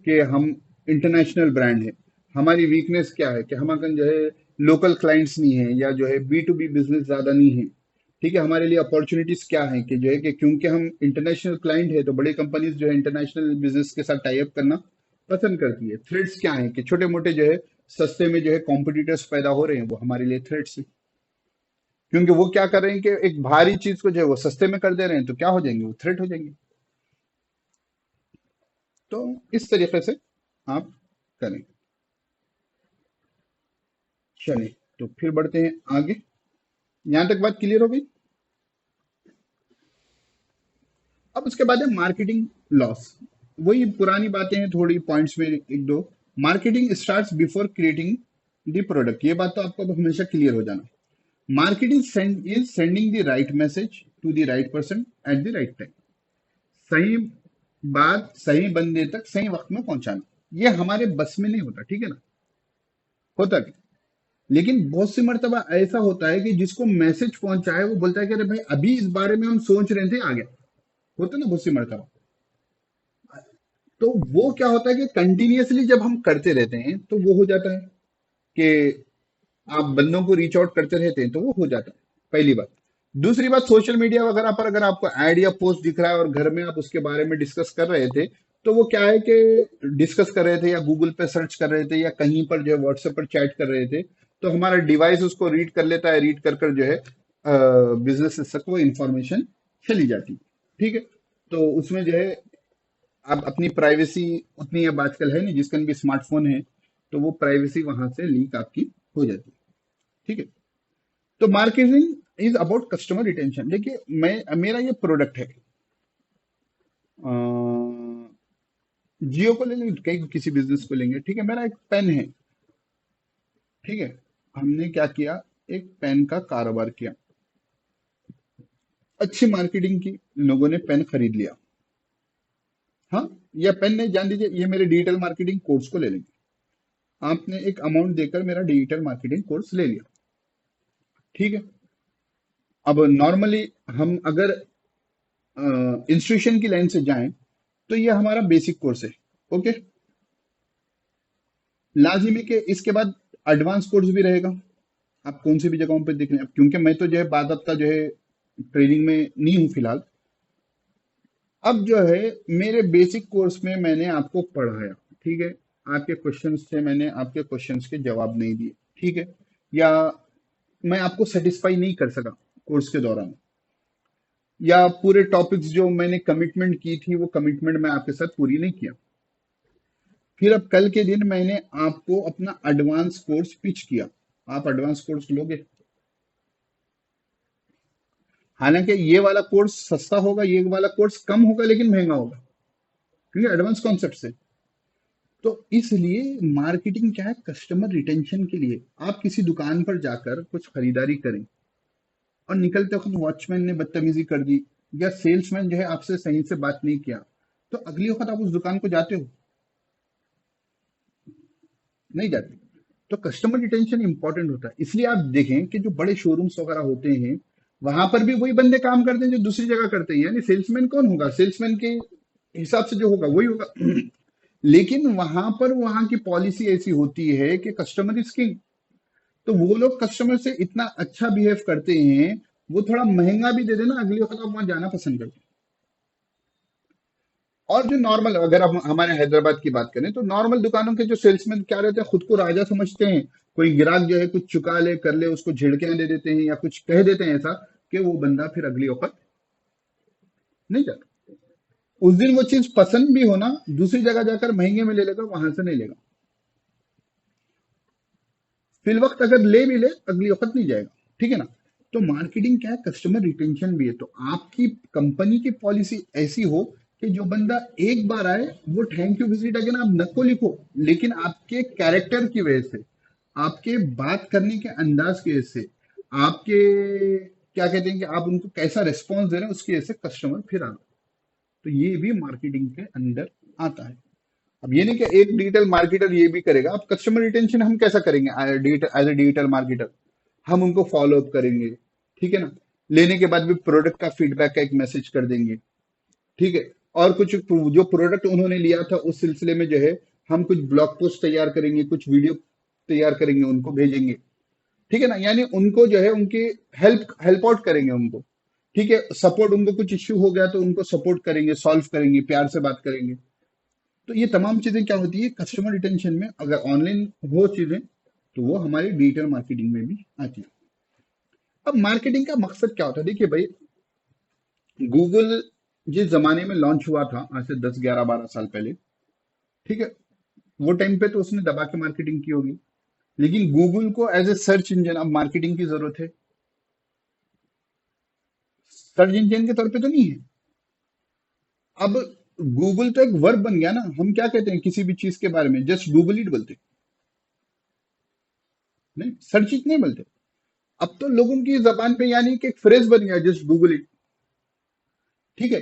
कि हम इंटरनेशनल ब्रांड है। हमारी वीकनेस क्या है कि हमारे जो है लोकल क्लाइंट्स नहीं है, या जो है बी टू बी बिजनेस ज्यादा नहीं है। ठीक है, हमारे लिए अपॉर्चुनिटीज क्या है कि जो है कि क्योंकि हम इंटरनेशनल क्लाइंट है, तो बड़ी कंपनीज जो है इंटरनेशनल बिजनेस के साथ टाई अप करना पसंद करती है। थ्रेड्स क्या है कि छोटे मोटे जो है सस्ते में जो है कॉम्पिटिटर्स पैदा हो रहे हैं, वो हमारे लिए थ्रेड्स है। क्योंकि वो क्या कर रहे हैं कि एक भारी चीज को जो है वो सस्ते में कर दे रहे हैं, तो क्या हो जाएंगे, वो थ्रेट हो जाएंगे। तो इस तरीके से आप करें। चलिए, तो फिर बढ़ते हैं आगे। यहां तक बात क्लियर हो गई। अब उसके बाद है मार्केटिंग लॉस। वही पुरानी बातें हैं, थोड़ी पॉइंट्स में एक दो। Marketing starts before creating the product, ये बात तो आपको अब हमेशा क्लियर हो जाना। Marketing is sending the right message to the right person at the right time. सही बात सही बंदे तक सही वक्त में पहुंचाना, ये हमारे बस में नहीं होता, ठीक है ना, होता नहीं। लेकिन बहुत सी मर्तबा ऐसा होता है कि जिसको मैसेज पहुंचा है वो बोलता है कि अरे भाई अभी इस बारे में हम सोच रहे थे, आ गया। होता ना बहुत सी मर्तबा। तो वो क्या होता है कि कंटिन्यूअसली जब हम करते रहते हैं तो वो हो जाता है कि आप बंदों को रीच आउट करते रहते हैं तो वो हो जाता है, पहली बात। दूसरी बात, सोशल मीडिया वगैरह पर अगर आपको ऐड या पोस्ट दिख रहा है और घर में आप उसके बारे में डिस्कस कर रहे थे, तो वो क्या है कि डिस्कस कर रहे थे या गूगल पे सर्च कर रहे थे या कहीं पर जो है व्हाट्सएप पर चैट कर रहे थे, तो हमारा डिवाइस उसको रीड कर लेता है, रीड कर कर जो है बिजनेस तक वो इंफॉर्मेशन चली जाती है, ठीक है। तो उसमें जो है अब अपनी प्राइवेसी उतनी अब आजकल है नहीं, जिसका भी स्मार्टफोन है तो वो प्राइवेसी वहां से लीक आपकी हो जाती है, ठीक है। तो marketing is about customer retention. देखिए, मैं मेरा ये प्रोडक्ट है, जियो को ले लेंगे, कहीं किसी बिजनेस को लेंगे, ठीक है। मेरा एक पेन है, ठीक है। हमने क्या किया, एक पेन का कारोबार किया, अच्छी मार्केटिंग की, लोगों ने पेन खरीद लिया। हाँ, या पेन नहीं, जान दीजिए ये मेरे डिजिटल मार्केटिंग कोर्स को ले लेंगे। आपने एक अमाउंट देकर मेरा डिजिटल मार्केटिंग कोर्स ले लिया, ठीक है। अब नॉर्मली हम अगर इंस्टीट्यूशन की लाइन से जाएं तो ये हमारा बेसिक कोर्स है, ओके। लाजिमी के इसके बाद एडवांस कोर्स भी रहेगा, आप कौन सी भी जगहों पे देख लें। अब क्योंकि मैं तो जो है बाकायदा जो है ट्रेनिंग में नहीं हूं फिलहाल। अब जो है मेरे बेसिक कोर्स में मैंने आपको पढ़ाया, ठीक है। आपके क्वेश्चंस थे, मैंने आपके क्वेश्चंस के जवाब नहीं दिए, ठीक है। या मैं आपको सेटिस्फाई नहीं कर सका कोर्स के दौरान, या पूरे टॉपिक्स जो मैंने कमिटमेंट की थी वो कमिटमेंट मैं आपके साथ पूरी नहीं किया। फिर अब कल के दिन मैंने आपको अपना एडवांस कोर्स पिच किया, आप एडवांस कोर्स लोगे? हालांकि ये वाला कोर्स सस्ता होगा, ये वाला कोर्स कम होगा, लेकिन महंगा होगा, क्योंकि एडवांस कॉन्सेप्ट है। तो इसलिए मार्केटिंग क्या है, कस्टमर रिटेंशन के लिए। आप किसी दुकान पर जाकर कुछ खरीदारी करें और निकलते वक्त वॉचमैन ने बदतमीजी कर दी या सेल्समैन जो है आपसे सही से बात नहीं किया, तो अगली वक्त आप उस दुकान को जाते हो? नहीं जाते। तो कस्टमर रिटेंशन इंपॉर्टेंट होता है। इसलिए आप देखें कि जो बड़े शोरूम्स वगैरह होते हैं वहां पर भी वही बंदे काम करते हैं जो दूसरी जगह करते हैं, यानी सेल्समैन कौन होगा, सेल्समैन के हिसाब से जो होगा वही होगा। लेकिन वहां पर वहां की पॉलिसी ऐसी होती है कि कस्टमर इज किंग। तो वो लोग कस्टमर से इतना अच्छा बिहेव करते हैं, वो थोड़ा महंगा भी दे देना, अगली वक्त आप वहां जाना पसंद करते हैं। और जो नॉर्मल, अगर हम हमारे हैदराबाद की बात करें तो नॉर्मल दुकानों के जो सेल्समैन क्या रहते हैं, खुद को राजा समझते हैं। कोई ग्राहक जो है कुछ चुका ले कर ले, उसको झिड़कियां दे देते हैं या कुछ कह देते हैं ऐसा कि वो बंदा फिर अगली वक्त नहीं जाता। उस दिन वो चीज पसंद भी होना, दूसरी जगह जाकर महंगे में ले लेगा, वहां से नहीं लेगा। फिल वक्त अगर ले भी ले, अगली वक्त नहीं जाएगा, ठीक है ना। तो मार्केटिंग क्या है, कस्टमर रिटेंशन भी है। तो आपकी कंपनी की पॉलिसी ऐसी हो कि जो बंदा एक बार आए वो थैंक यू विजिट अगेन आप न को लिखो, लेकिन आपके कैरेक्टर की वजह से, आपके बात करने के अंदाज की वजह से, आपके क्या कहते हैं कि आप उनको कैसा रिस्पॉन्स दे रहे हैं उसकी वजह से कस्टमर फिर आना। तो ये भी मार्केटिंग के अंदर आता है। अब ये नहीं कि एक डिजिटल मार्केटर ये भी करेगा। अब कस्टमर रिटेंशन हम कैसा करेंगे एज ए डिजिटल मार्केटर? हम उनको फॉलो अप करेंगे, ठीक है ना। लेने के बाद भी प्रोडक्ट का फीडबैक का एक मैसेज कर देंगे, ठीक है। और कुछ जो प्रोडक्ट उन्होंने लिया था उस सिलसिले में जो है हम कुछ ब्लॉग पोस्ट तैयार करेंगे, कुछ वीडियो तैयार करेंगे, उनको भेजेंगे, ठीक है ना। यानी उनको जो है उनकी हेल्प हेल्प आउट करेंगे उनको, ठीक है। सपोर्ट, उनको कुछ इश्यू हो गया तो उनको सपोर्ट करेंगे, सॉल्व करेंगे, प्यार से बात करेंगे। तो ये तमाम चीजें क्या होती है कस्टमर रिटेंशन में, अगर ऑनलाइन हो चीजें तो वो हमारी डिजिटल मार्केटिंग में भी आती है। अब मार्केटिंग का मकसद क्या होता है? देखिए भाई, गूगल जिस जमाने में लॉन्च हुआ था आज से 10 11 12 साल पहले, ठीक है, वो टाइम पे तो उसने दबा के मार्केटिंग की होगी। लेकिन गूगल को एज ए सर्च इंजन अब मार्केटिंग की जरूरत है, सर्च इंजन के तौर पे तो नहीं है। अब गूगल तो एक वर्ब बन गया ना। हम क्या कहते हैं किसी भी चीज के बारे में? जस्ट गूगल इट बोलते, नहीं सर्च इट नहीं बोलते। अब तो लोगों की जबान पे यानी कि एक फ्रेज बन गया, जस्ट गूगल इट। ठीक है।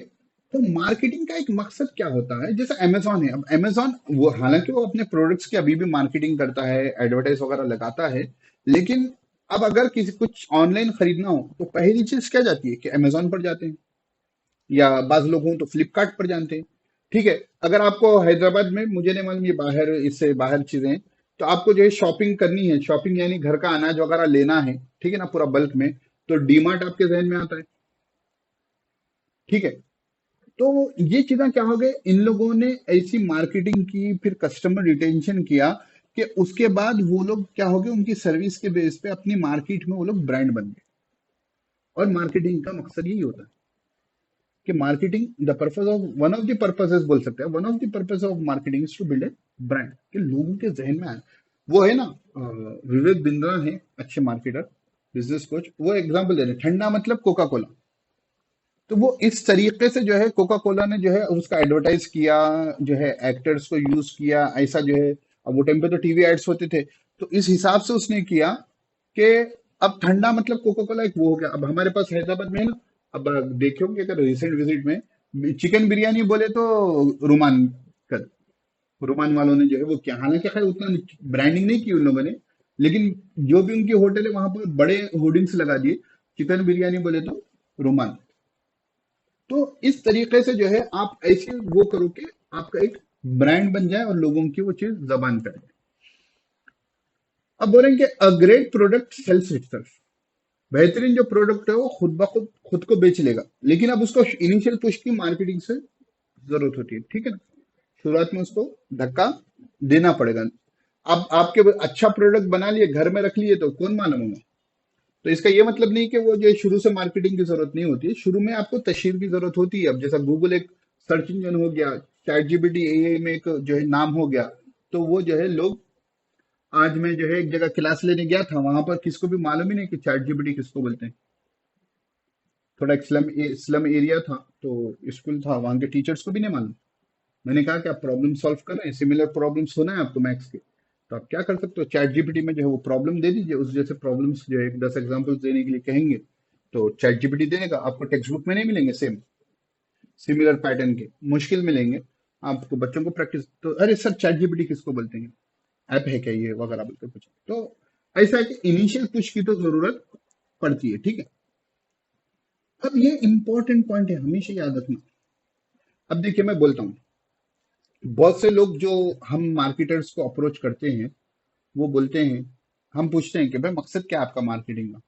तो मार्केटिंग का एक मकसद क्या होता है, जैसे अमेजोन है, अब अमेजोन वो हालांकि वो अपने प्रोडक्ट्स की अभी भी मार्केटिंग करता है, एडवर्टाइज वगैरह लगाता है, लेकिन अब अगर किसी कुछ ऑनलाइन खरीदना हो तो पहली चीज क्या जाती है कि अमेजोन पर जाते हैं, या बाज लोग हों तो फ्लिपकार्ट पर जानते हैं। ठीक है। अगर आपको हैदराबाद में, मुझे नहीं मालूम ये बाहर, इससे बाहर चीजें हैं, तो आपको जो है शॉपिंग करनी है, शॉपिंग यानी घर का अनाज वगैरह लेना है, ठीक है ना, पूरा बल्क में, तो डीमार्ट आपके जहन में आता है। ठीक है। तो ये चीजें क्या हो गए, इन लोगों ने ऐसी मार्केटिंग की, फिर कस्टमर रिटेंशन किया, कि उसके बाद वो लोग क्या हो गए, उनकी सर्विस के बेस पे अपनी मार्केट में वो लोग ब्रांड बन गए। और मार्केटिंग का मकसद यही होता है कि marketing, the purpose of, one of the purposes बोल सकते हैं, one of the purpose of marketing is to build a brand, कि लोगों के जहन में आए। वो है ना, विवेक बिंद्रा है, अच्छे मार्केटर, बिजनेस कोच, वो एग्जांपल दे रहे हैं, ठंडा मतलब कोका कोला। तो वो इस तरीके से जो है कोका कोला ने जो है उसका एडवर्टाइज किया, जो है एक्टर्स को यूज किया ऐसा जो है। अब वो टाइम पे तो टीवी एड्स होते थे, तो इस हिसाब से उसने किया कि अब ठंडा मतलब कोका कोला एक वो हो गया। अब हमारे पास हैदराबाद में है ना, अब देखे होंगे अगर रिसेंट विजिट में चिकन बिरयानी बोले तो रुमान कर, रुमान वालों ने जो है वो किया, हालांकि खैर उतना ब्रांडिंग नहीं की उन लोगों ने, लेकिन जो भी उनकी होटल है वहां पर बड़े होर्डिंग्स लगा दिए, चिकन बिरयानी बोले तो रुमान। तो इस तरीके से जो है आप ऐसे वो करो कि आपका एक ब्रांड बन जाए और लोगों की वो चीज जबान पे आ जाए। अब बोलेंगे a great product sells itself, बेहतरीन जो प्रोडक्ट है वो खुद ब खुद खुद को बेच लेगा, लेकिन अब उसको इनिशियल पुश की मार्केटिंग से जरूरत होती है, ठीक है ना। शुरुआत में उसको धक्का देना पड़ेगा। अब आपके अच्छा प्रोडक्ट बना लिए, घर में रख लिए, तो कौन मालूम होगा। तो इसका ये मतलब नहीं कि वो जो है शुरू से मार्केटिंग की जरूरत नहीं होती है, शुरू में आपको तशहीर की जरूरत होती है। अब जैसा गूगल एक सर्च इंजन हो गया, चैट जीपीटी एआई में एक जो है नाम हो गया, तो वो जो है लोग, आज मैं जो है एक जगह क्लास लेने गया था, वहां पर किसको भी मालूम ही नहीं कि चैट जीपीटी किसको बोलते हैं। थोड़ा एक स्लम एरिया था, तो स्कूल था, वहां के टीचर्स को भी नहीं मालूम। मैंने कहा कि आप प्रॉब्लम सॉल्व कर रहे हैं, सिमिलर प्रॉब्लम्स होना है आपको मैथ्स के, तो आप क्या कर सकते हो, चैट जीपीटी में जो है वो प्रॉब्लम दे दीजिए, उस जैसे प्रॉब्लम्स जो है 10 एग्जांपल्स देने के लिए कहेंगे, तो चैट जीपीटी देने का आपको टेक्स्ट बुक में नहीं मिलेंगे, सेम सिमिलर पैटर्न के मुश्किल मिलेंगे आपको, बच्चों को प्रैक्टिस, तो अरे सर चैट जीपीटी किसको बोलते हैं, ऐप है क्या ये वगैरह बोलते कुछ। तो ऐसा है कि इनिशियल पुश की तो जरूरत पड़ती है, ठीक है। अब ये इंपॉर्टेंट पॉइंट है, हमेशा याद रखना। अब देखिए मैं बोलता हूँ, बहुत से लोग जो हम मार्केटर्स को अप्रोच करते हैं, वो बोलते हैं, हम पूछते हैं कि भाई मकसद क्या है आपका मार्केटिंग का।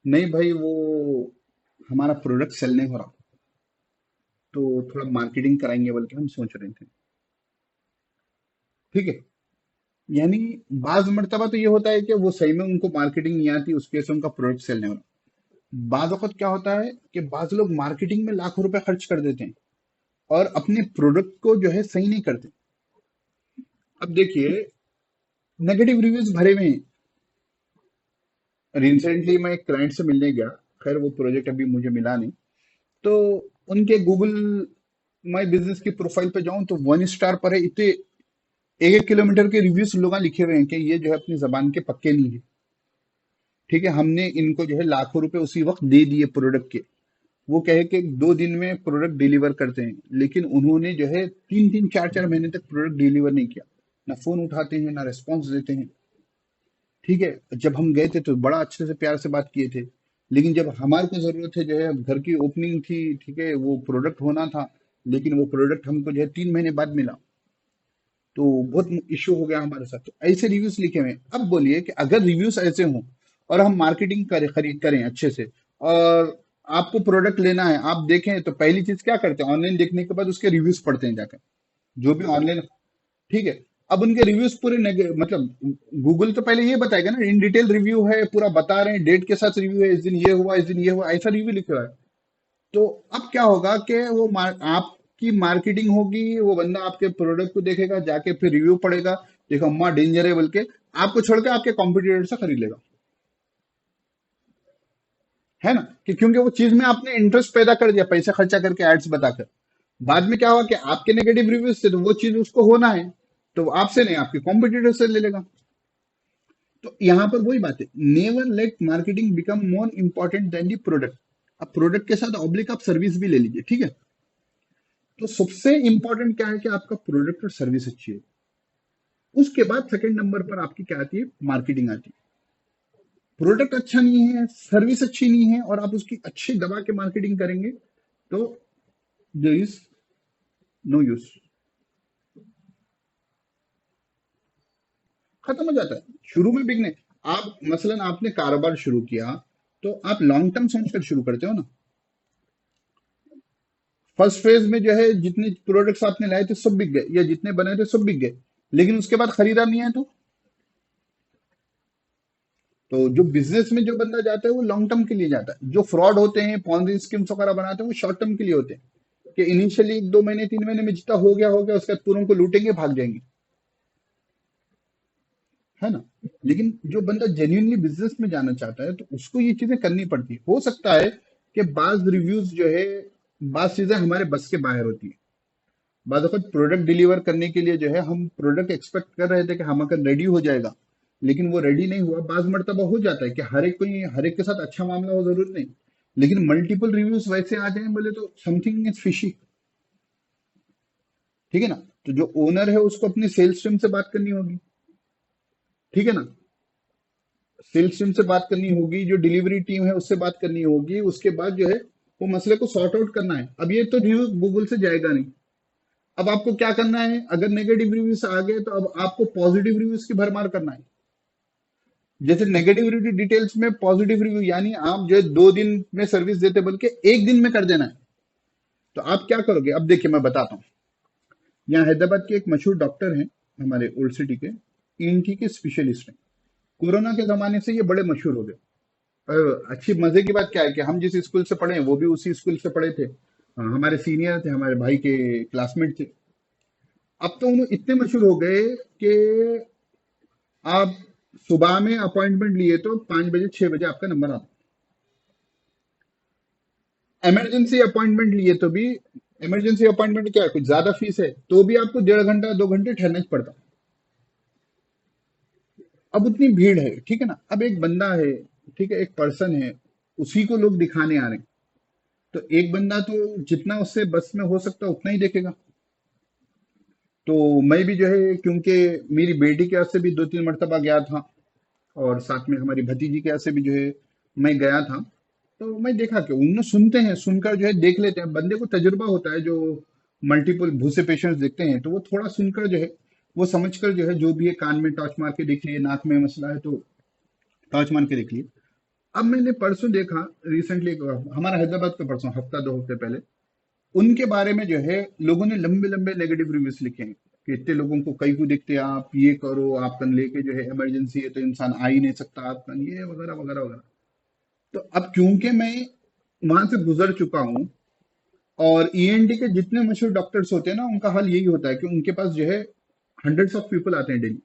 नहीं भाई, वो हमारा प्रोडक्ट सेल नहीं हो रहा, तो थोड़ा मार्केटिंग कराएंगे बोल के हम सोच रहे थे, ठीक है। यानी बाज मर्तबा तो ये होता है कि वो सही में उनको मार्केटिंग नहीं आती, उसके से उनका प्रोडक्ट सेल नहीं हो रहा। बाज वक्त क्या होता है कि बाज लोग मार्केटिंग में लाखों रुपए खर्च कर देते हैं और अपने प्रोडक्ट को जो है सही नहीं करते। अब देखिए, नेगेटिव रिव्यूज भरे हुए हैं। रिसेंटली मैं एक क्लाइंट से मिलने गया, खैर वो प्रोजेक्ट अभी मुझे मिला नहीं, तो उनके गूगल माई बिजनेस की प्रोफाइल पे जाऊं तो 1 स्टार पर है, इतने 1 1 किलोमीटर के रिव्यूज लोग लिखे हुए हैं कि ये जो है अपनी जबान के पक्के नहीं है। ठीक है, हमने इनको जो है लाखों रुपए उसी वक्त दे दिए प्रोडक्ट के, वो कहे कि 2 दिन में प्रोडक्ट डिलीवर करते हैं, लेकिन उन्होंने जो है 3 3 4 4 महीने तक प्रोडक्ट डिलीवर नहीं किया, ना फोन उठाते हैं ना रेस्पॉन्स देते हैं। ठीक है, जब हम गए थे तो बड़ा अच्छे से प्यार से बात किए थे, लेकिन जब हमारे को जरूरत है, जो है घर की ओपनिंग थी, ठीक है, वो प्रोडक्ट होना था, लेकिन वो प्रोडक्ट हमको जो है 3 महीने बाद मिला, तो बहुत इश्यू हो गया हमारे साथ। तो ऐसे रिव्यूज लिखे हुए हैं। अब बोलिए कि अगर रिव्यूज ऐसे हों और हम मार्केटिंग करें, खरीद करें अच्छे से, और आपको प्रोडक्ट लेना है, आप देखें तो पहली चीज क्या करते हैं, ऑनलाइन देखने के बाद उसके रिव्यूज पढ़ते हैं जाकर, जो भी ऑनलाइन, ठीक है। अब उनके रिव्यूज पूरे मतलब गूगल तो पहले ये बताएगा ना, इन डिटेल रिव्यू है, पूरा बता रहे हैं, डेट के साथ रिव्यू है, इस दिन ये हुआ, इस दिन ये हुआ, ऐसा रिव्यू लिखा है। तो अब क्या होगा कि वो आपकी मार्केटिंग होगी, वो बंदा आपके प्रोडक्ट को देखेगा, जाके फिर रिव्यू पढ़ेगा, देखो अम्मा डेंजर है बोल के आपको छोड़ के आपके कॉम्पिटिटर से खरीद लेगा, है ना, कि क्योंकि वो चीज में आपने इंटरेस्ट पैदा कर दिया, पैसे खर्चा करके एड्स बताकर। बाद में क्या हुआ कि आपके नेगेटिव रिव्यूज थे, तो वो चीज उसको होना है, तो वो आपसे नहीं आपके कॉम्पिटिटर से ले लेगा। तो यहां पर वही बात है, never let marketing become more important than the product. अब प्रोडक्ट के साथ ऑब्लिक आप सर्विस भी ले लीजिए, ठीक है। तो सबसे इंपॉर्टेंट क्या है कि आपका प्रोडक्ट और सर्विस अच्छी हो। उसके बाद सेकंड नंबर पर आपकी क्या आती है, मार्केटिंग आती है। प्रोडक्ट अच्छा नहीं है, सर्विस अच्छी नहीं है, और आप उसकी अच्छी दबा के मार्केटिंग करेंगे, तो देयर इज नो यूज, खत्म हो जाता है। शुरू में बिगने, आप मसलन आपने कारोबार शुरू किया, तो आप लॉन्ग टर्म सोचकर शुरू करते हो ना। फर्स्ट फेज में जो है जितने प्रोडक्ट्स आपने लाए थे सब बिक गए, या जितने बनाए थे सब बिक गए, लेकिन उसके बाद खरीदार नहीं आया, तो जो बिजनेस में जो बंदा जाता है वो लॉन्ग टर्म के लिए जाता है। जो फ्रॉड होते हैं, पॉन्जी स्कीम्स वगैरह बनाते हैं, वो शॉर्ट टर्म के लिए होते हैं, कि इनिशियली 1 2 महीने 3 महीने में जितना हो गया उसके बाद पूरों को लूटेंगे, भाग जाएंगे, है ना। लेकिन जो बंदा जेन्युइनली बिजनेस में जाना चाहता है, तो उसको ये चीजें करनी पड़ती है। हो सकता है कि बाज रिव्यूज जो है, बाज चीजें हमारे बस के बाहर होती है। बाद वक्त प्रोडक्ट डिलीवर करने के लिए जो है, हम प्रोडक्ट एक्सपेक्ट कर रहे थे कि हम अगर रेडी हो जाएगा, लेकिन वो रेडी नहीं हुआ। बाज मर्तबा हो जाता है कि हर एक के साथ अच्छा मामला हो, जरूर नहीं, लेकिन मल्टीपल रिव्यूज वैसे आ जाए बोले तो समथिंग इज फिशी, ठीक है ना। तो जो ओनर है उसको अपनी सेल्स टीम से बात करनी होगी, ठीक है ना। सेल्स टीम से बात करनी होगी, जो डिलीवरी टीम है उससे बात करनी होगी, उसके बाद जो है वो मसले को सॉर्ट आउट करना है। अब ये तो रिव्यू गूगल से जाएगा नहीं। अब आपको क्या करना है, अगर नेगेटिव रिव्यूज आ गए, तो अब आपको पॉजिटिव रिव्यूज की भरमार करना है। जैसे नेगेटिव रिव्यू डिटेल्स में पॉजिटिव रिव्यू, यानी आप जो है 2 दिन में सर्विस देते बल्कि 1 दिन में कर देना है। तो आप क्या करोगे, अब देखिए मैं बताता हूँ। यहाँ हैदराबाद के एक मशहूर डॉक्टर हैं, हमारे ओल्ड सिटी के, ईएनटी के स्पेशलिस्ट हैं। कोरोना के जमाने से ये बड़े मशहूर हो गए। अच्छी मजे की बात क्या है कि हम जिस स्कूल से पढ़े हैं वो भी उसी स्कूल से पढ़े थे। हमारे सीनियर थे, हमारे भाई के क्लासमेट थे। अब तो उन्हें इतने मशहूर हो गए कि आप सुबह में अपॉइंटमेंट लिए तो 5 बजे 6 बजे आपका नंबर आता। इमरजेंसी अपॉइंटमेंट लिए तो भी, इमरजेंसी अपॉइंटमेंट क्या है, कुछ ज्यादा फीस है तो भी आपको 1.5 घंटा 2 घंटे ठहरना ही पड़ता। अब उतनी भीड़ है, ठीक है ना। अब एक बंदा है, ठीक है, एक पर्सन है, उसी को लोग दिखाने आ रहे हैं, तो एक बंदा तो जितना उससे बस में हो सकता है उतना ही देखेगा। तो मैं भी जो है, क्योंकि मेरी बेटी के यहाँ से भी 2 3 मरतबा गया था, और साथ में हमारी भतीजी के यहाँ से भी जो है मैं गया था, तो मैं देखा कि उन्हें सुनते हैं, सुनकर जो है देख लेते हैं। बंदे को तजुर्बा होता है, जो मल्टीपल भूसे पेशेंट्स देखते हैं, तो वो थोड़ा सुनकर जो है, वो समझकर जो है, जो भी है कान में टॉर्च मार के देख लिए, नाक में मसला है तो टॉर्च मार के देख लिए। अब मैंने परसों देखा, रिसेंटली हमारा हैदराबाद का, परसों हफ्ता 2 हफ्ते पहले, उनके बारे में जो है लोगों ने लंबे लंबे नेगेटिव रिव्यूज लिखे हैं कि इतने लोगों को कई को देखते हैं, आप ये करो, आप कन लेके जो है इमरजेंसी है तो इंसान आ ही नहीं सकता, आप कन ये वगैरह वगैरह वगैरह। तो अब क्योंकि मैं वहां से गुजर चुका हूँ, और ईएनटी के जितने मशहूर डॉक्टर्स होते हैं ना, उनका हाल यही होता है कि उनके पास जो है हंड्रेड्स ऑफ पीपल आते हैं डेली।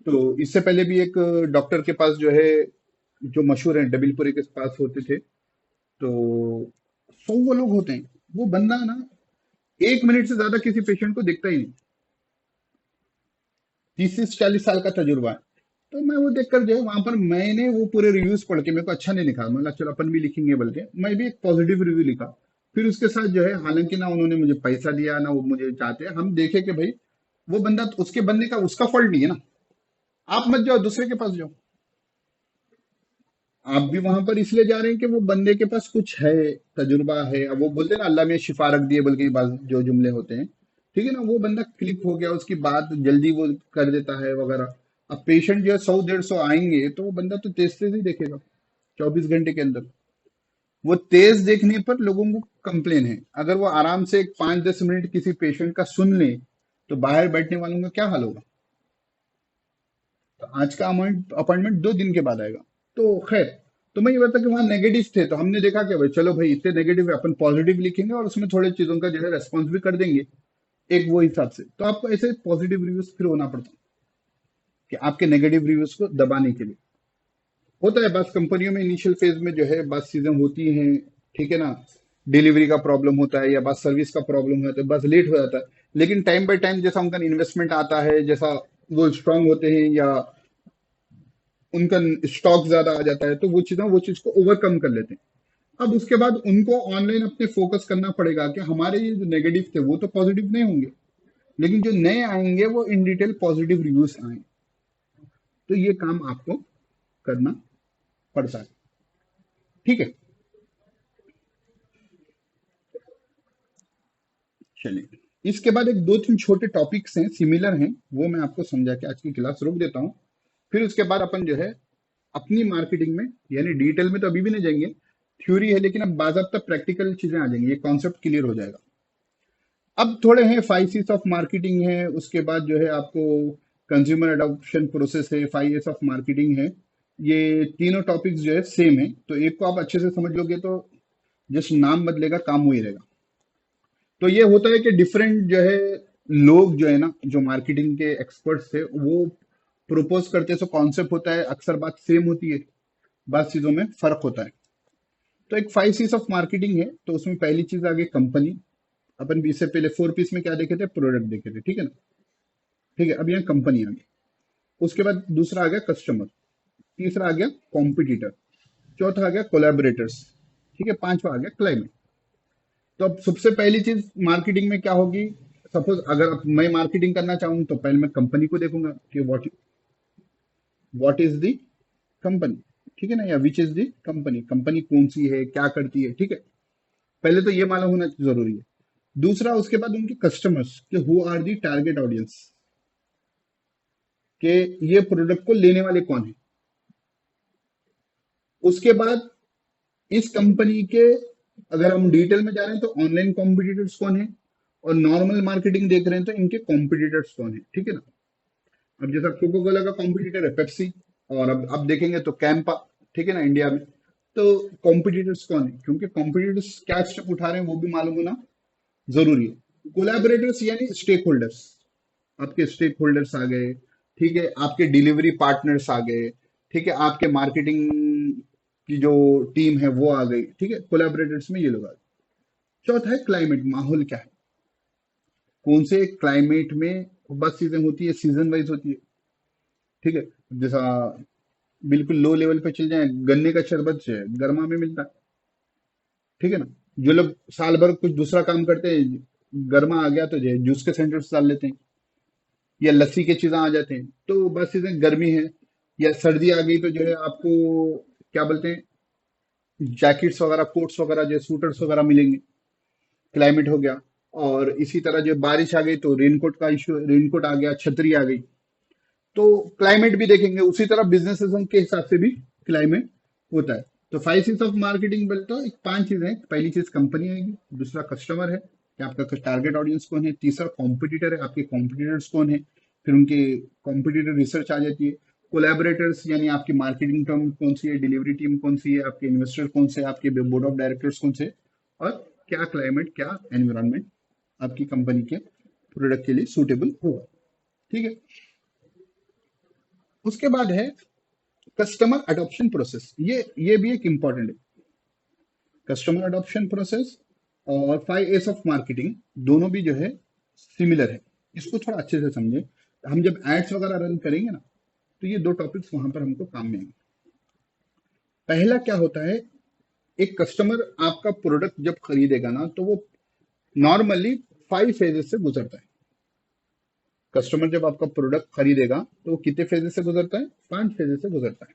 तो इससे पहले भी एक डॉक्टर के पास जो है, जो मशहूर है, डबिलपुरी के पास होते थे, तो 100 लोग होते हैं। वो बंदा ना 1 मिनट से ज्यादा किसी पेशेंट को देखता ही नहीं। 30 से 40 साल का तजुर्बा है। तो मैं वो देखकर जो है वहां पर, मैंने वो पूरे रिव्यूज पढ़ के, मेरे को अच्छा नहीं लिखा, मतलब चलो अपन भी लिखेंगे, बल्कि मैं भी एक पॉजिटिव रिव्यू लिखा। फिर उसके साथ जो है, हालांकि ना उन्होंने मुझे पैसा दिया ना वो मुझे चाहते, हम देखे कि भाई वो बंदा, उसके बंदे का उसका फॉल्ट नहीं है ना। आप मत जाओ, दूसरे के पास जाओ। आप भी वहां पर इसलिए जा रहे हैं कि वो बंदे के पास कुछ है, तजुर्बा है। अब वो बोलते हैं ना, अल्लाह में शिफा रख दिए, बल्कि जो जुमले होते हैं, ठीक है ना, वो बंदा क्लिक हो गया, उसकी बात जल्दी वो कर देता है वगैरह। अब पेशेंट जो है 100 150 आएंगे, तो वो बंदा तो तेज तेज ही देखेगा 24 घंटे के अंदर। वो तेज देखने पर लोगों को कंप्लेन है। अगर वो आराम से 5 10 मिनट किसी पेशेंट का सुन ले, तो बाहर बैठने वालों का क्या हाल होगा। तो आज का अपॉइंटमेंट 2 दिन के बाद आएगा। तो खैर, तो मैं ये बता कि वहां नेगेटिव थे, तो हमने देखा कि भाई चलो भाई, इतने नेगेटिव है, अपन पॉजिटिव लिखेंगे और उसमें थोड़े चीजों का जो है रेस्पॉन्स भी कर देंगे, एक वो हिसाब से। तो आपको ऐसे पॉजिटिव रिव्यूज फिर होना पड़ता है कि आपके नेगेटिव रिव्यूज को दबाने के लिए। होता है बस कंपनियों में इनिशियल फेज में जो है बस चीजें होती हैं, ठीक है ना। डिलीवरी का प्रॉब्लम होता है, या बस सर्विस का प्रॉब्लम है, तो बस लेट हो जाता है। लेकिन टाइम बाय टाइम जैसा उनका इन्वेस्टमेंट आता है, जैसा वो स्ट्रांग होते हैं, या उनका स्टॉक ज्यादा आ जाता है, तो वो चीज को ओवरकम कर लेते हैं। अब उसके बाद उनको ऑनलाइन अपने फोकस करना पड़ेगा कि हमारे ये जो नेगेटिव थे वो तो पॉजिटिव नहीं होंगे, लेकिन जो नए आएंगे वो इन डिटेल पॉजिटिव रिव्यूज आए। तो ये काम आपको करना पड़ता है। ठीक है, चलिए इसके बाद एक दो तीन छोटे टॉपिक्स हैं, सिमिलर हैं, वो मैं आपको समझा के आज की क्लास रोक देता हूँ। फिर उसके बाद अपन जो है अपनी मार्केटिंग में, यानी डिटेल में तो अभी भी नहीं जाएंगे, थ्योरी है लेकिन अब बाज़ाब्ता प्रैक्टिकल चीजें आ जाएंगी, ये कॉन्सेप्ट क्लियर हो जाएगा। अब थोड़े हैं 5 Cs ऑफ मार्केटिंग है, उसके बाद जो है आपको कंज्यूमर अडॉप्शन प्रोसेस है, 5 S ऑफ मार्केटिंग है। ये तीनों टॉपिक्स जो है सेम है, तो एक को आप अच्छे से समझ लोगे तो जस्ट नाम बदलेगा, काम वही रहेगा। तो ये होता है कि डिफरेंट जो है लोग जो है ना, जो मार्केटिंग के एक्सपर्ट्स थे वो प्रपोज करते हैं, सो कॉन्सेप्ट होता है, अक्सर बात सेम होती है, बात चीजों में फर्क होता है। तो एक 5 Cs ऑफ मार्केटिंग है, तो उसमें पहली चीज आ गई कंपनी। अपन भी इससे पहले 4 Ps में क्या देखे थे, प्रोडक्ट देखे थे, ठीक है ना। ठीक है, अब यहाँ कंपनी आ गई। उसके बाद दूसरा आ गया कस्टमर, तीसरा आ गया कॉम्पिटिटर, चौथा आ गया कोलैबोरेटर्स, ठीक है, पांचवा आ गया क्लाइमेट। तो अब सबसे पहली चीज मार्केटिंग में क्या होगी, सपोज अगर मैं मार्केटिंग करना चाहूँ तो पहले मैं कंपनी को देखूंगा कि व्हाट इज दी कंपनी, ठीक है ना, या which is the company, company कौन सी है, क्या करती है, ठीक है। पहले तो ये मालूम होना जरूरी है। दूसरा उसके बाद उनके कस्टमर्स कि who are the target audience, कि ये प्रोडक्ट को लेने वाले कौन है। उसके बाद इस कंपनी के, अगर हम डिटेल में जा रहे हैं तो ऑनलाइन कॉम्पिटिटर्स कौन है, और नॉर्मल मार्केटिंग देख रहे हैं तो इनके कॉम्पिटिटर्स कौन है, ठीक है ना। अब जैसा कोको कोला का कॉम्पिटिटर है पेप्सी, और अब देखेंगे तो कैंपा, ठीक है ना, इंडिया में। तो कॉम्पिटिटर्स कौन है, क्योंकि कॉम्पिटिटर्स क्या स्टेप उठा रहे हैं वो भी मालूम होना जरूरी है। कोलैबोरेटर्स यानी स्टेक होल्डर्स, आपके स्टेक होल्डर्स आ गए, ठीक है, आपके डिलीवरी पार्टनर्स आ गए, ठीक है, आपके मार्केटिंग की जो टीम है वो आ गई, ठीक है, कोलैबोरेटर्स में ये लोग आ गए। चौथा है क्लाइमेट, माहौल क्या है, कौन से क्लाइमेट में बस चीजें होती है, सीजन वाइज होती है, ठीक है। जैसा बिल्कुल लो लेवल पे चल जाए, गन्ने का शरबत जो है गर्मा में मिलता है, ठीक है ना। जो लोग साल भर कुछ दूसरा काम करते हैं, गर्मा आ गया तो जो है जूस के सेंटर डाल लेते हैं, या लस्सी के चीजें आ जाते हैं, तो बस चीजें गर्मी है। या सर्दी आ गई तो जो है आपको क्या बोलते हैं, जैकेट्स वगैरह, कोट्स वगैरह, जो सूटर्स वगैरह मिलेंगे, क्लाइमेट हो गया। और इसी तरह जो बारिश आ गई तो रेनकोट का इश्यू, रेनकोट आ गया, छतरी आ गई। तो क्लाइमेट भी देखेंगे, उसी तरह बिजनेस के हिसाब से भी क्लाइमेट होता है। तो 5 Cs ऑफ मार्केटिंग बोलते हो, एक 5 चीजें हैं। पहली चीज कंपनी आएगी, दूसरा कस्टमर है कि आपका टारगेट ऑडियंस कौन है, तीसरा कॉम्पिटिटर है, आपके कॉम्पिटिटर्स कौन है, फिर उनके कॉम्पिटिटर रिसर्च आ जाती है। कोलैबोरेटर्स यानी आपकी मार्केटिंग टीम कौन सी है, डिलीवरी टीम कौन सी है, आपके इन्वेस्टर कौन से, आपके बोर्ड ऑफ डायरेक्टर्स कौन से, और क्या क्लाइमेट, क्या एनवायरमेंट आपकी कंपनी के प्रोडक्ट के लिए सूटेबल होगा, ठीक है। उसके बाद है कस्टमर अडॉप्शन प्रोसेस, ये भी एक इंपॉर्टेंट है। कस्टमर अडॉप्शन प्रोसेस और 5 S ऑफ मार्केटिंग दोनों भी जो है सिमिलर है। इसको थोड़ा अच्छे से समझें, हम जब एड्स वगैरह रन करेंगे ना, तो ये दो टॉपिक्स वहां पर हमको काम में आएंगे। पहला क्या होता है, एक कस्टमर आपका प्रोडक्ट जब खरीदेगा ना, तो वो नॉर्मली 5 फेजेस से गुजरता है। कस्टमर जब आपका प्रोडक्ट खरीदेगा तो वो कितने फेजेस से गुजरता है, 5 फेजेस से गुजरता है।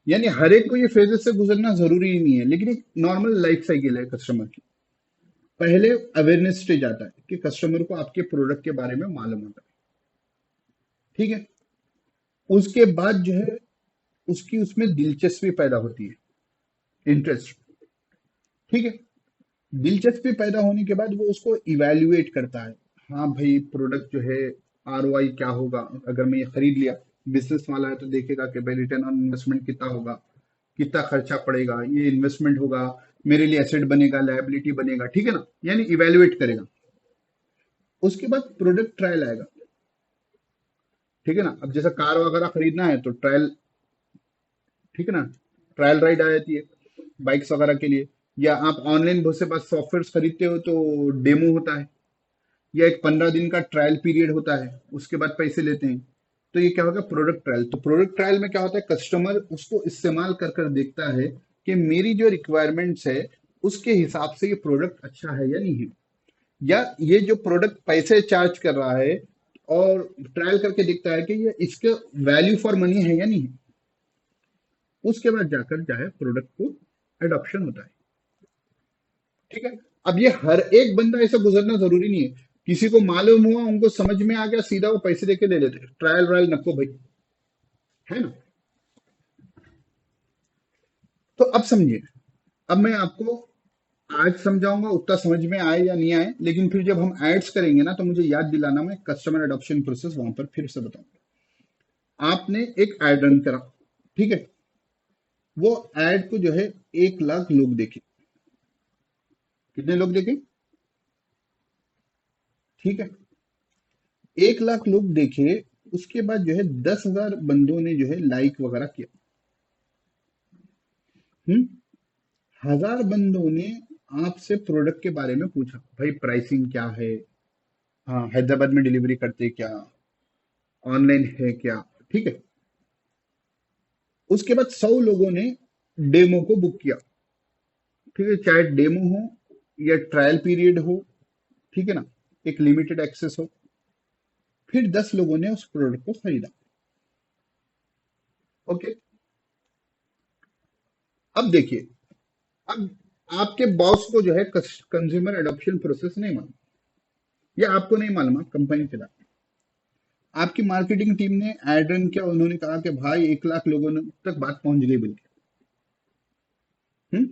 यानी हर एक को ये फेजेस से गुजरना जरूरी ही नहीं है, लेकिन एक नॉर्मल लाइफ साइकिल है कस्टमर की। पहले अवेयरनेस स्टेज आता है कि कस्टमर को आपके प्रोडक्ट के बारे में मालूम होता है, ठीक है। उसके बाद जो है उसकी उसमें दिलचस्पी पैदा होती है, इंटरेस्ट, ठीक है। दिलचस्पी पैदा होने के बाद वो उसको इवेल्युएट करता है, हाँ भाई प्रोडक्ट जो है ROI क्या होगा, अगर मैं ये खरीद लिया, बिजनेस वाला है तो देखेगा कि भाई रिटर्न ऑन इन्वेस्टमेंट कितना होगा, कितना खर्चा पड़ेगा, ये इन्वेस्टमेंट होगा, मेरे लिए एसेट बनेगा, लायबिलिटी बनेगा, ठीक है ना, यानी इवेल्युएट करेगा। उसके बाद प्रोडक्ट ट्रायल आएगा, ठीक है ना। अब जैसा कार वगैरह खरीदना है तो ट्रायल, ठीक है ना, ट्रायल राइड आ जाती है बाइक्स वगैरह के लिए। या आप ऑनलाइन बहुत से बात सॉफ्टवेयर खरीदते हो तो डेमो होता है, या एक 15 दिन का ट्रायल पीरियड होता है, उसके बाद पैसे लेते हैं। तो ये क्या होगा, प्रोडक्ट ट्रायल। तो प्रोडक्ट ट्रायल में क्या होता है, कस्टमर उसको इस्तेमाल कर कर देखता है कि मेरी जो रिक्वायरमेंट्स है उसके हिसाब से ये प्रोडक्ट अच्छा है या नहीं है, या ये जो प्रोडक्ट पैसे चार्ज कर रहा है, और ट्रायल करके देखता है कि ये इसके वैल्यू फॉर मनी है या नहीं है। उसके बाद जाकर जो है प्रोडक्ट को एडॉप्शन होता है। ठीक है। अब ये हर एक बंदा ऐसा गुजरना जरूरी नहीं है, किसी को मालूम हुआ, उनको समझ में आ गया, सीधा वो पैसे देके ले लेते, ट्रायल वायल नको भाई, है ना। तो अब समझिए, अब मैं आपको आज समझाऊंगा, उतना समझ में आए या नहीं आए, लेकिन फिर जब हम एड्स करेंगे ना तो मुझे याद दिलाना, मैं कस्टमर एडॉप्शन प्रोसेस वहां पर फिर से बताऊंगा। आपने एक एड रन करा, ठीक है, वो एड को जो है 1 लाख लोग देखे। कितने लोग देखे? ठीक है, 1 लाख लोग देखे। उसके बाद जो है 10,000 बंदों ने जो है लाइक वगैरह किया। हम्म 1,000 बंदों ने आपसे प्रोडक्ट के बारे में पूछा, भाई प्राइसिंग क्या है, हाँ हैदराबाद में डिलीवरी करते क्या, ऑनलाइन है क्या, ठीक है। उसके बाद 100 लोगों ने डेमो को बुक किया, ठीक है, चाहे डेमो हो या ट्रायल पीरियड हो, ठीक है ना, एक लिमिटेड एक्सेस हो। फिर 10 लोगों ने उस प्रोडक्ट को खरीदा। ओके। अब देखिए, अब आपके बॉस को जो है कंज्यूमर एडॉप्शन प्रोसेस नहीं मालूम, या आपको नहीं मालूम, कंपनी चला, आपकी मार्केटिंग टीम ने एड रन किया, उन्होंने कहा कि भाई 1 लाख लोगों तक बात पहुंच गई बोल के। हम्म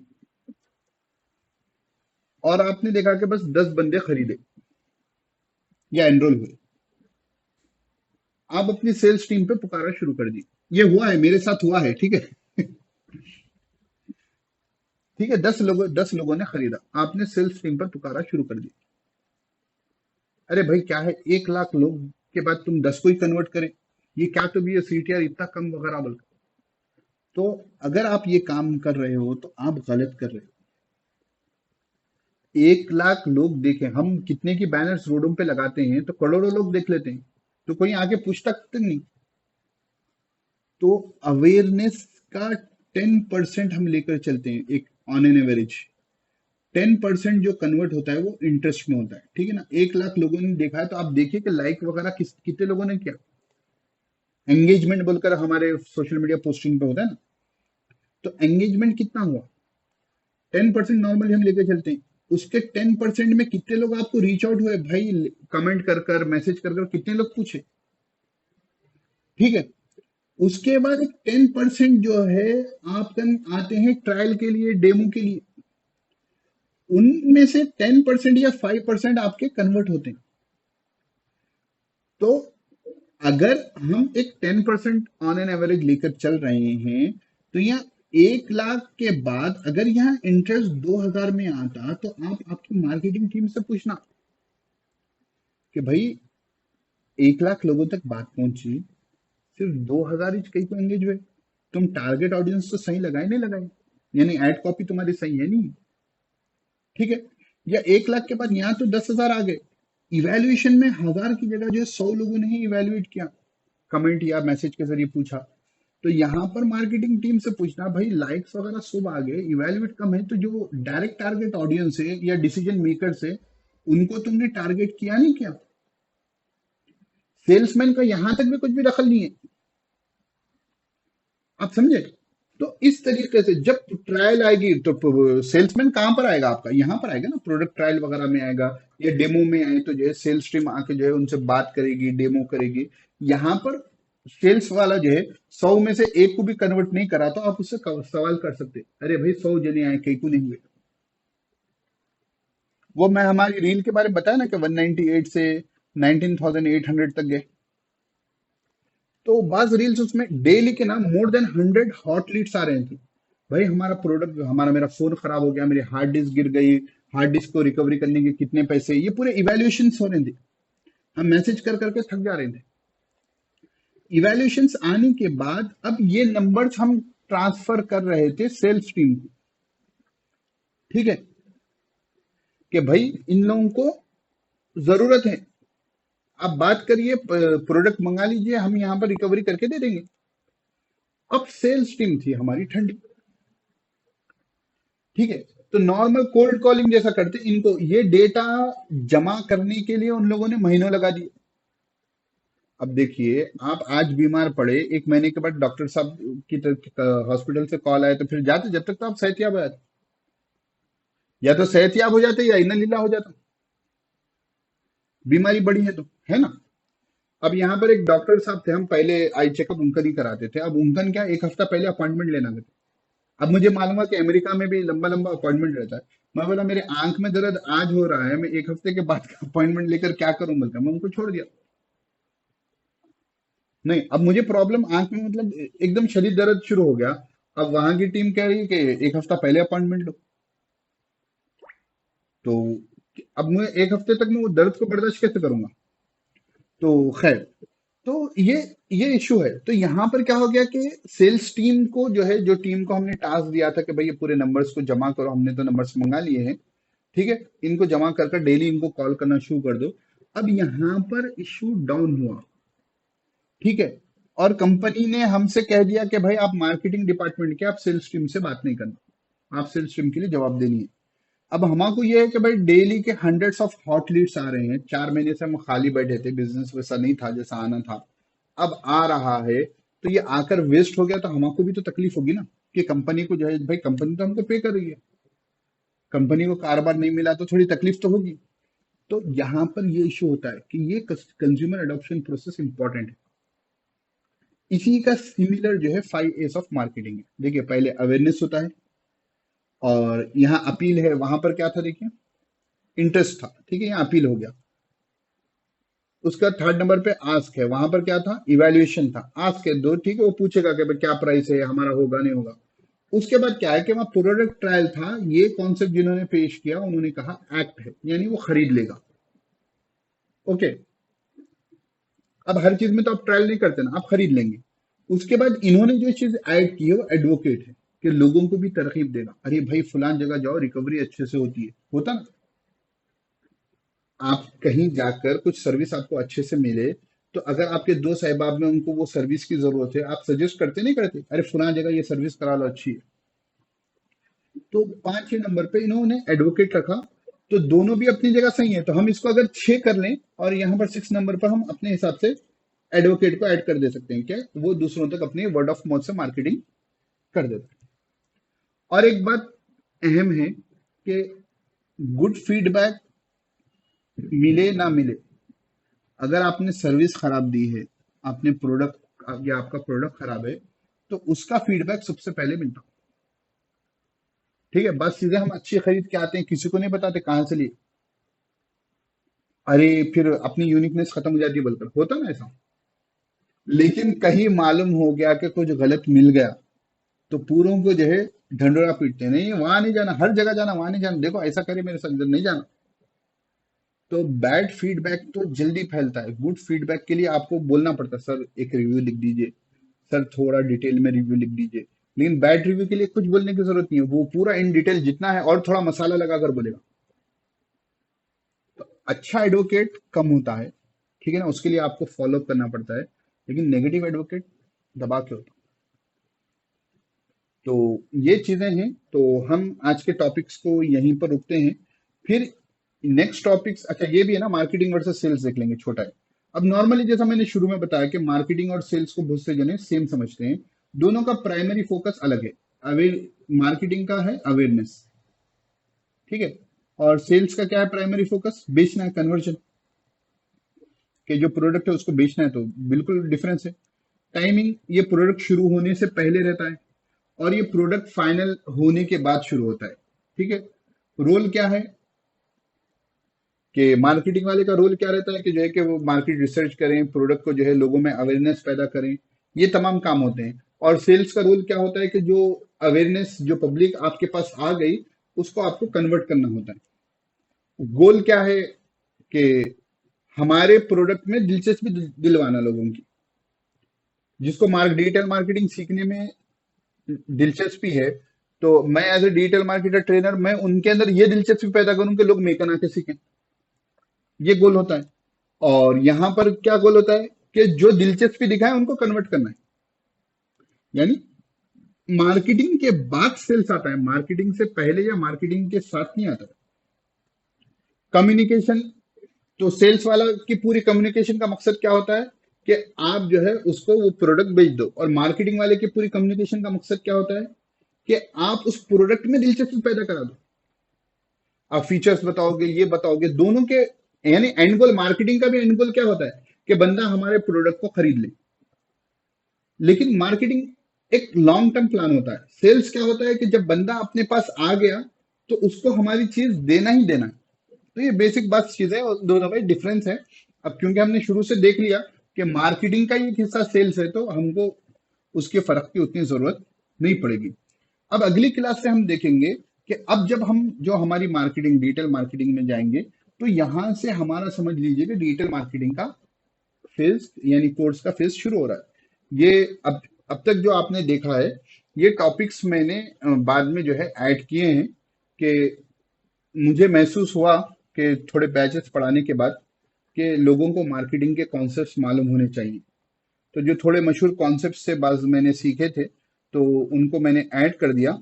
और आपने देखा कि बस 10 बंदे खरीदे या एनरोल हुए। आप अपनी सेल्स टीम पे पुकारना शुरू कर दी। ये हुआ है, मेरे साथ हुआ है, ठीक है। ठीक है, 10 लोगों ने खरीदा, आपने सेल्स टीम पर पुकारा शुरू कर दी। अरे भाई क्या है, 1 लाख लोग के बाद तुम 10 को ही कन्वर्ट करें, ये क्या, तो भी ये सीटीआर इतना कम वगैरह बोल। तो अगर आप ये काम कर रहे हो तो आप गलत कर रहे हो। 1 लाख लोग देखें, हम कितने की बैनर्स रोडों पे लगाते हैं, तो करोड़ों लोग देख लेते हैं, तो कोई आगे पूछता तक नहीं। तो अवेयरनेस का 10% हम लेकर चलते हैं, एक ऑन एन एवरेज 10% जो कन्वर्ट होता है वो इंटरेस्ट में होता है, ठीक है ना। 1 लाख लोगों ने देखा है, तो आप देखिए कि लाइक वगैरह कितने लोगों ने किया, एंगेजमेंट बोलकर हमारे सोशल मीडिया पोस्टिंग पे होता है ना, तो एंगेजमेंट कितना हुआ, 10% नॉर्मली हम लेके चलते हैं। उसके 10% में कितने लोग आपको रीच आउट हुए भाई, कमेंट कर कर, मैसेज कर कर, कितने लोग पूछे, ठीक है। उसके बाद 10% जो है आपके आते हैं ट्रायल के लिए, डेमो के लिए, उनमें से 10% या 5% आपके कन्वर्ट होते हैं। तो अगर हम एक 10% ऑन एन एवरेज लेकर चल रहे हैं, तो यहाँ 1 लाख के बाद अगर यहाँ इंटरेस्ट 2,000 में आता, तो आप आपकी मार्केटिंग टीम से पूछना कि भाई 1 लाख लोगों तक बात पहुंची, सिर्फ 2,000 ही कहीं को एंगेज हुए, तुम टारगेट ऑडियंस तो सही लगाए नहीं लगाए, यानी एड कॉपी तुम्हारी सही है नहीं, ठीक है। या 1 लाख के बाद यहाँ तो 10,000 आ गए, इवेल्युएशन में 1,000 की जगह जो है 100 लोगों ने ही इवेल्युएट किया, कमेंट या मैसेज के जरिए पूछा। तो यहाँ पर मार्केटिंग टीम से पूछना, भाई लाइक्स वगैरह सब आ गए, इवेल्युएट कम है, तो जो डायरेक्ट टारगेट ऑडियंस है या डिसीजन मेकर्स है, उनको तुमने टारगेट किया नहीं क्या। सेल्समैन का यहां तक भी कुछ भी दखल नहीं है, आप समझे। तो इस तरीके से जब ट्रायल आएगी तो सेल्समैन कहां पर आएगा, आपका यहां पर आएगा ना, प्रोडक्ट ट्रायल वगैरह में आएगा, या डेमो में आए तो जो है सेल्स टीम आके जो है उनसे बात करेगी, डेमो करेगी। यहाँ पर सेल्स वाला जो है 100 में से एक को भी कन्वर्ट नहीं करा, तो आप उससे सवाल कर सकते, अरे भाई 100 जने आए, कई को नहीं हुए। वो मैं हमारी रील के बारे में बताया ना कि 198 से 19,800 तक गए। तो बाज रील्स उसमें डेली के ना मोर देन 100 हॉट लीड्स आ रहे थे, भाई हमारा प्रोडक्ट, हमारा मेरा फोन खराब हो गया, मेरी हार्ड डिस्क गिर गई, हार्ड डिस्क को रिकवरी करने के कितने पैसे, ये पूरे इवेल्युएशन हो रहे थे। हम मैसेज कर करके थक जा रहे थे। इवेल्युएशन आने के बाद अब ये नंबर्स हम ट्रांसफर कर रहे थे सेल्स टीम को, ठीक है, कि भाई इन लोगों को जरूरत है, आप बात करिए, प्रोडक्ट मंगा लीजिए, हम यहाँ पर रिकवरी करके दे देंगे। अब सेल्स टीम थी हमारी ठंडी, ठीक है, तो नॉर्मल कोल्ड कॉलिंग जैसा करते, इनको ये डेटा जमा करने के लिए उन लोगों ने महीनों लगा दिए। अब देखिए, आप आज बीमार पड़े, 1 महीने के बाद डॉक्टर साहब की हॉस्पिटल से कॉल आए, तो फिर जाते, जब तक तो आप सेहतयाब हो जाते, या तो सेहतयाब हो जाते या इन्ना लीला हो जाता, बीमारी बड़ी है तो, है ना। अब यहाँ पर एक डॉक्टर साहब थे, हम पहले आई चेकअप उनका ही कराते थे। अब उनका क्या, 1 हफ्ता पहले अपॉइंटमेंट लेना था। अब मुझे मालूम है कि अमेरिका में भी लंबा लंबा अपॉइंटमेंट रहता है। मैं बोला मेरे आंख में दर्द आज हो रहा है, मैं 1 हफ्ते के बाद का अपॉइंटमेंट लेकर क्या करूं, बोलकर मैं उनको छोड़ दिया। नहीं, अब मुझे प्रॉब्लम आंख में, मतलब एकदम शरीर दर्द शुरू हो गया। अब वहां की टीम कह रही है कि 1 हफ्ता पहले अपॉइंटमेंट लो। तो अब मैं 1 हफ्ते तक मैं वो दर्द को बर्दाश्त कैसे करूंगा। तो खैर, तो ये इशू है। तो यहाँ पर क्या हो गया कि सेल्स टीम को जो है, जो टीम को हमने टास्क दिया था कि भाई ये पूरे नंबर्स को जमा करो, हमने तो नंबर्स मंगा लिए हैं, ठीक है, इनको जमा कर कर डेली इनको कॉल करना शुरू कर दो। अब यहाँ पर इशू डाउन हुआ, ठीक है, और कंपनी ने हमसे कह दिया कि भाई आप मार्केटिंग डिपार्टमेंट के, आप सेल्स टीम से बात नहीं करना, आप सेल्स टीम के लिए जवाब देनी है। अब हमको ये है कि भाई डेली के हंड्रेड्स ऑफ हॉट लीड्स आ रहे हैं, 4 महीने से हम खाली बैठे थे, बिजनेस वैसा नहीं था जैसा आना था, अब आ रहा है, तो ये आकर वेस्ट हो गया तो हमको भी तो तकलीफ होगी ना, कि कंपनी को जो है, भाई कंपनी तो हमको पे कर रही है, कंपनी को कारोबार नहीं मिला तो थोड़ी तकलीफ तो होगी। तो यहाँ पर ये इशू होता है कि ये कंज्यूमर अडॉप्शन प्रोसेस इंपॉर्टेंट है। इसी का सिमिलर जो है 5 A's ऑफ मार्केटिंग है। देखिए, पहले अवेयरनेस होता है, और यहाँ अपील है, वहां पर क्या था देखिए, इंटरेस्ट था, ठीक है, यहाँ अपील हो गया। उसका 3rd नंबर पे आस्क है, वहां पर क्या था, इवेल्युएशन था। आस्क है दो, ठीक है, वो पूछेगा कि भाई क्या प्राइस है, हमारा होगा नहीं होगा। उसके बाद क्या है कि वहां प्रोडक्ट ट्रायल था, ये कॉन्सेप्ट जिन्होंने पेश किया उन्होंने कहा एक्ट है, यानी वो खरीद लेगा। ओके, अब हर चीज में तो आप ट्रायल नहीं करते ना, आप खरीद लेंगे। उसके बाद इन्होंने जो चीज ऐड की है वो एडवोकेट है, कि लोगों को भी तरकीब देना, अरे भाई फलान जगह जाओ, रिकवरी अच्छे से होती है, होता ना। आप कहीं जाकर कुछ सर्विस आपको अच्छे से मिले, तो अगर आपके दोस्त अहबाब में उनको वो सर्विस की जरूरत है, आप सजेस्ट करते नहीं करते, अरे फलां जगह ये सर्विस करा लो, अच्छी है। तो 5 6 नंबर पे इन्होंने एडवोकेट रखा, तो दोनों भी अपनी जगह सही है। तो हम इसको अगर 6 कर लें, और यहाँ पर 6 नंबर पर हम अपने हिसाब से एडवोकेट को ऐड कर दे सकते हैं, क्या वो दूसरों तक अपनी वर्ड ऑफ माउथ से मार्केटिंग कर देता है। और एक बात अहम है कि गुड फीडबैक मिले ना मिले, अगर आपने सर्विस खराब दी है, आपने प्रोडक्ट, या आपका प्रोडक्ट खराब है, तो उसका फीडबैक सबसे पहले मिलता है, ठीक है। बस सीधे हम अच्छी खरीद के आते हैं, किसी को नहीं बताते कहां से लिए, अरे फिर अपनी यूनिकनेस खत्म हो जाती है, बोलकर होता ना ऐसा। लेकिन कहीं मालूम हो गया कि कुछ गलत मिल गया, तो पूरों को जो है ढंडोरा पीटते हैं, नहीं वहां नहीं जाना, हर जगह जाना, वहां नहीं जाना, देखो ऐसा करे मेरे साथ, नहीं जाना। तो बैड फीडबैक तो जल्दी फैलता है, गुड फीडबैक के लिए आपको बोलना पड़ता है, सर एक रिव्यू लिख दीजिए, सर थोड़ा डिटेल में रिव्यू लिख दीजिए। लेकिन बैड रिव्यू के लिए कुछ बोलने की जरूरत नहीं है, वो पूरा इन डिटेल जितना है और थोड़ा मसाला लगाकर बोलेगा। तो अच्छा एडवोकेट कम होता है, ठीक है ना, उसके लिए आपको फॉलो करना पड़ता है। लेकिन नेगेटिव एडवोकेट दबा के होता है। तो ये चीजें हैं। तो हम आज के टॉपिक्स को यहीं पर रुकते हैं। फिर नेक्स्ट टॉपिक्स, अच्छा ये भी है ना, मार्केटिंग वर्सेस सेल्स देख लेंगे, छोटा है। अब नॉर्मली जैसा मैंने शुरू में बताया कि मार्केटिंग और सेल्स को बहुत से जने सेम समझते हैं, दोनों का प्राइमरी फोकस अलग है। अवेयर मार्केटिंग का है अवेयरनेस, ठीक है, और सेल्स का क्या है प्राइमरी फोकस, बेचना है, कन्वर्जन, कि जो प्रोडक्ट है उसको बेचना है, तो बिल्कुल डिफरेंस है। टाइमिंग, ये प्रोडक्ट शुरू होने से पहले रहता है, और ये प्रोडक्ट फाइनल होने के बाद शुरू होता है, ठीक है। रोल क्या है, कि मार्केटिंग वाले का रोल क्या रहता है, कि जो है कि वो मार्केट रिसर्च करें, प्रोडक्ट को जो है लोगों में अवेयरनेस पैदा करें, ये तमाम काम होते हैं। और सेल्स का रोल क्या होता है, कि जो अवेयरनेस, जो पब्लिक आपके पास आ गई, उसको आपको कन्वर्ट करना होता है। गोल क्या है, कि हमारे प्रोडक्ट में दिलचस्पी दिलवाना लोगों की, जिसको डिजिटल मार्केटिंग सीखने में दिलचस्पी है, तो मैं as a digital marketer trainer, मैं उनके अंदर ये दिलचस्पी पैदा करूं कि लोग मेरे को आके सीखें, ये गोल होता है। और यहां पर क्या गोल होता है कि जो दिलचस्पी दिखाए उनको कन्वर्ट करना है। यानी मार्केटिंग के बाद सेल्स आता है, मार्केटिंग से पहले या मार्केटिंग के साथ नहीं आता। कम्युनिकेशन, तो सेल्स वाला की पूरी कम्युनिकेशन का मकसद क्या होता है कि आप जो है उसको वो प्रोडक्ट बेच दो, और मार्केटिंग वाले की पूरी कम्युनिकेशन का मकसद क्या होता है कि आप उस प्रोडक्ट में दिलचस्पी पैदा करा दो। आप फीचर्स बताओगे, ये बताओगे, दोनों के, यानी एंड गोल, मार्केटिंग का भी एंड गोल क्या होता है कि बंदा हमारे प्रोडक्ट को खरीद ले। लेकिन मार्केटिंग एक लॉन्ग टर्म प्लान होता है। सेल्स क्या होता है कि जब बंदा अपने पास आ गया तो उसको हमारी चीज देना ही देना है। तो ये बेसिक बात चीज है, और दोनों में डिफरेंस है। अब क्योंकि हमने शुरू से देख लिया कि मार्केटिंग का ही एक हिस्सा सेल्स है, तो हमको उसके फर्क की उतनी जरूरत नहीं पड़ेगी। अब अगली क्लास से हम देखेंगे कि अब जब हम जो हमारी मार्केटिंग, डिजिटल मार्केटिंग में जाएंगे, तो यहां से हमारा समझ लीजिए कि डिजिटल मार्केटिंग का फेज, यानी कोर्स का फेज शुरू हो रहा है। ये अब तक जो आपने देखा है, ये टॉपिक्स मैंने बाद में जो है ऐड किए हैं कि मुझे महसूस हुआ कि थोड़े बैचेस पढ़ाने के बाद कि लोगों को मार्केटिंग के कॉन्सेप्ट्स मालूम होने चाहिए। तो जो थोड़े मशहूर कॉन्सेप्ट से बाज मैंने सीखे थे, तो उनको मैंने ऐड कर दिया।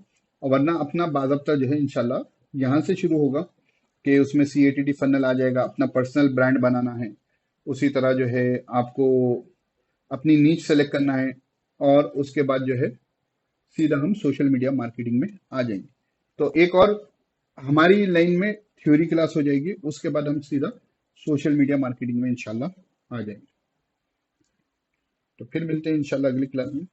और वरना अपना बाज़ाब्ता जो है इंशाल्लाह यहाँ से शुरू होगा कि उसमें CATT फनल आ जाएगा, अपना पर्सनल ब्रांड बनाना है। उसी तरह जो है आपको अपनी नीच सेलेक्ट करना है, और उसके बाद जो है सीधा हम सोशल मीडिया मार्केटिंग में आ जाएंगे। तो एक और हमारी लाइन में थ्योरी क्लास हो जाएगी, उसके बाद हम सीधा सोशल मीडिया मार्केटिंग में इंशाल्लाह आ जाएंगे। तो फिर मिलते हैं इंशाल्लाह अगली क्लास में।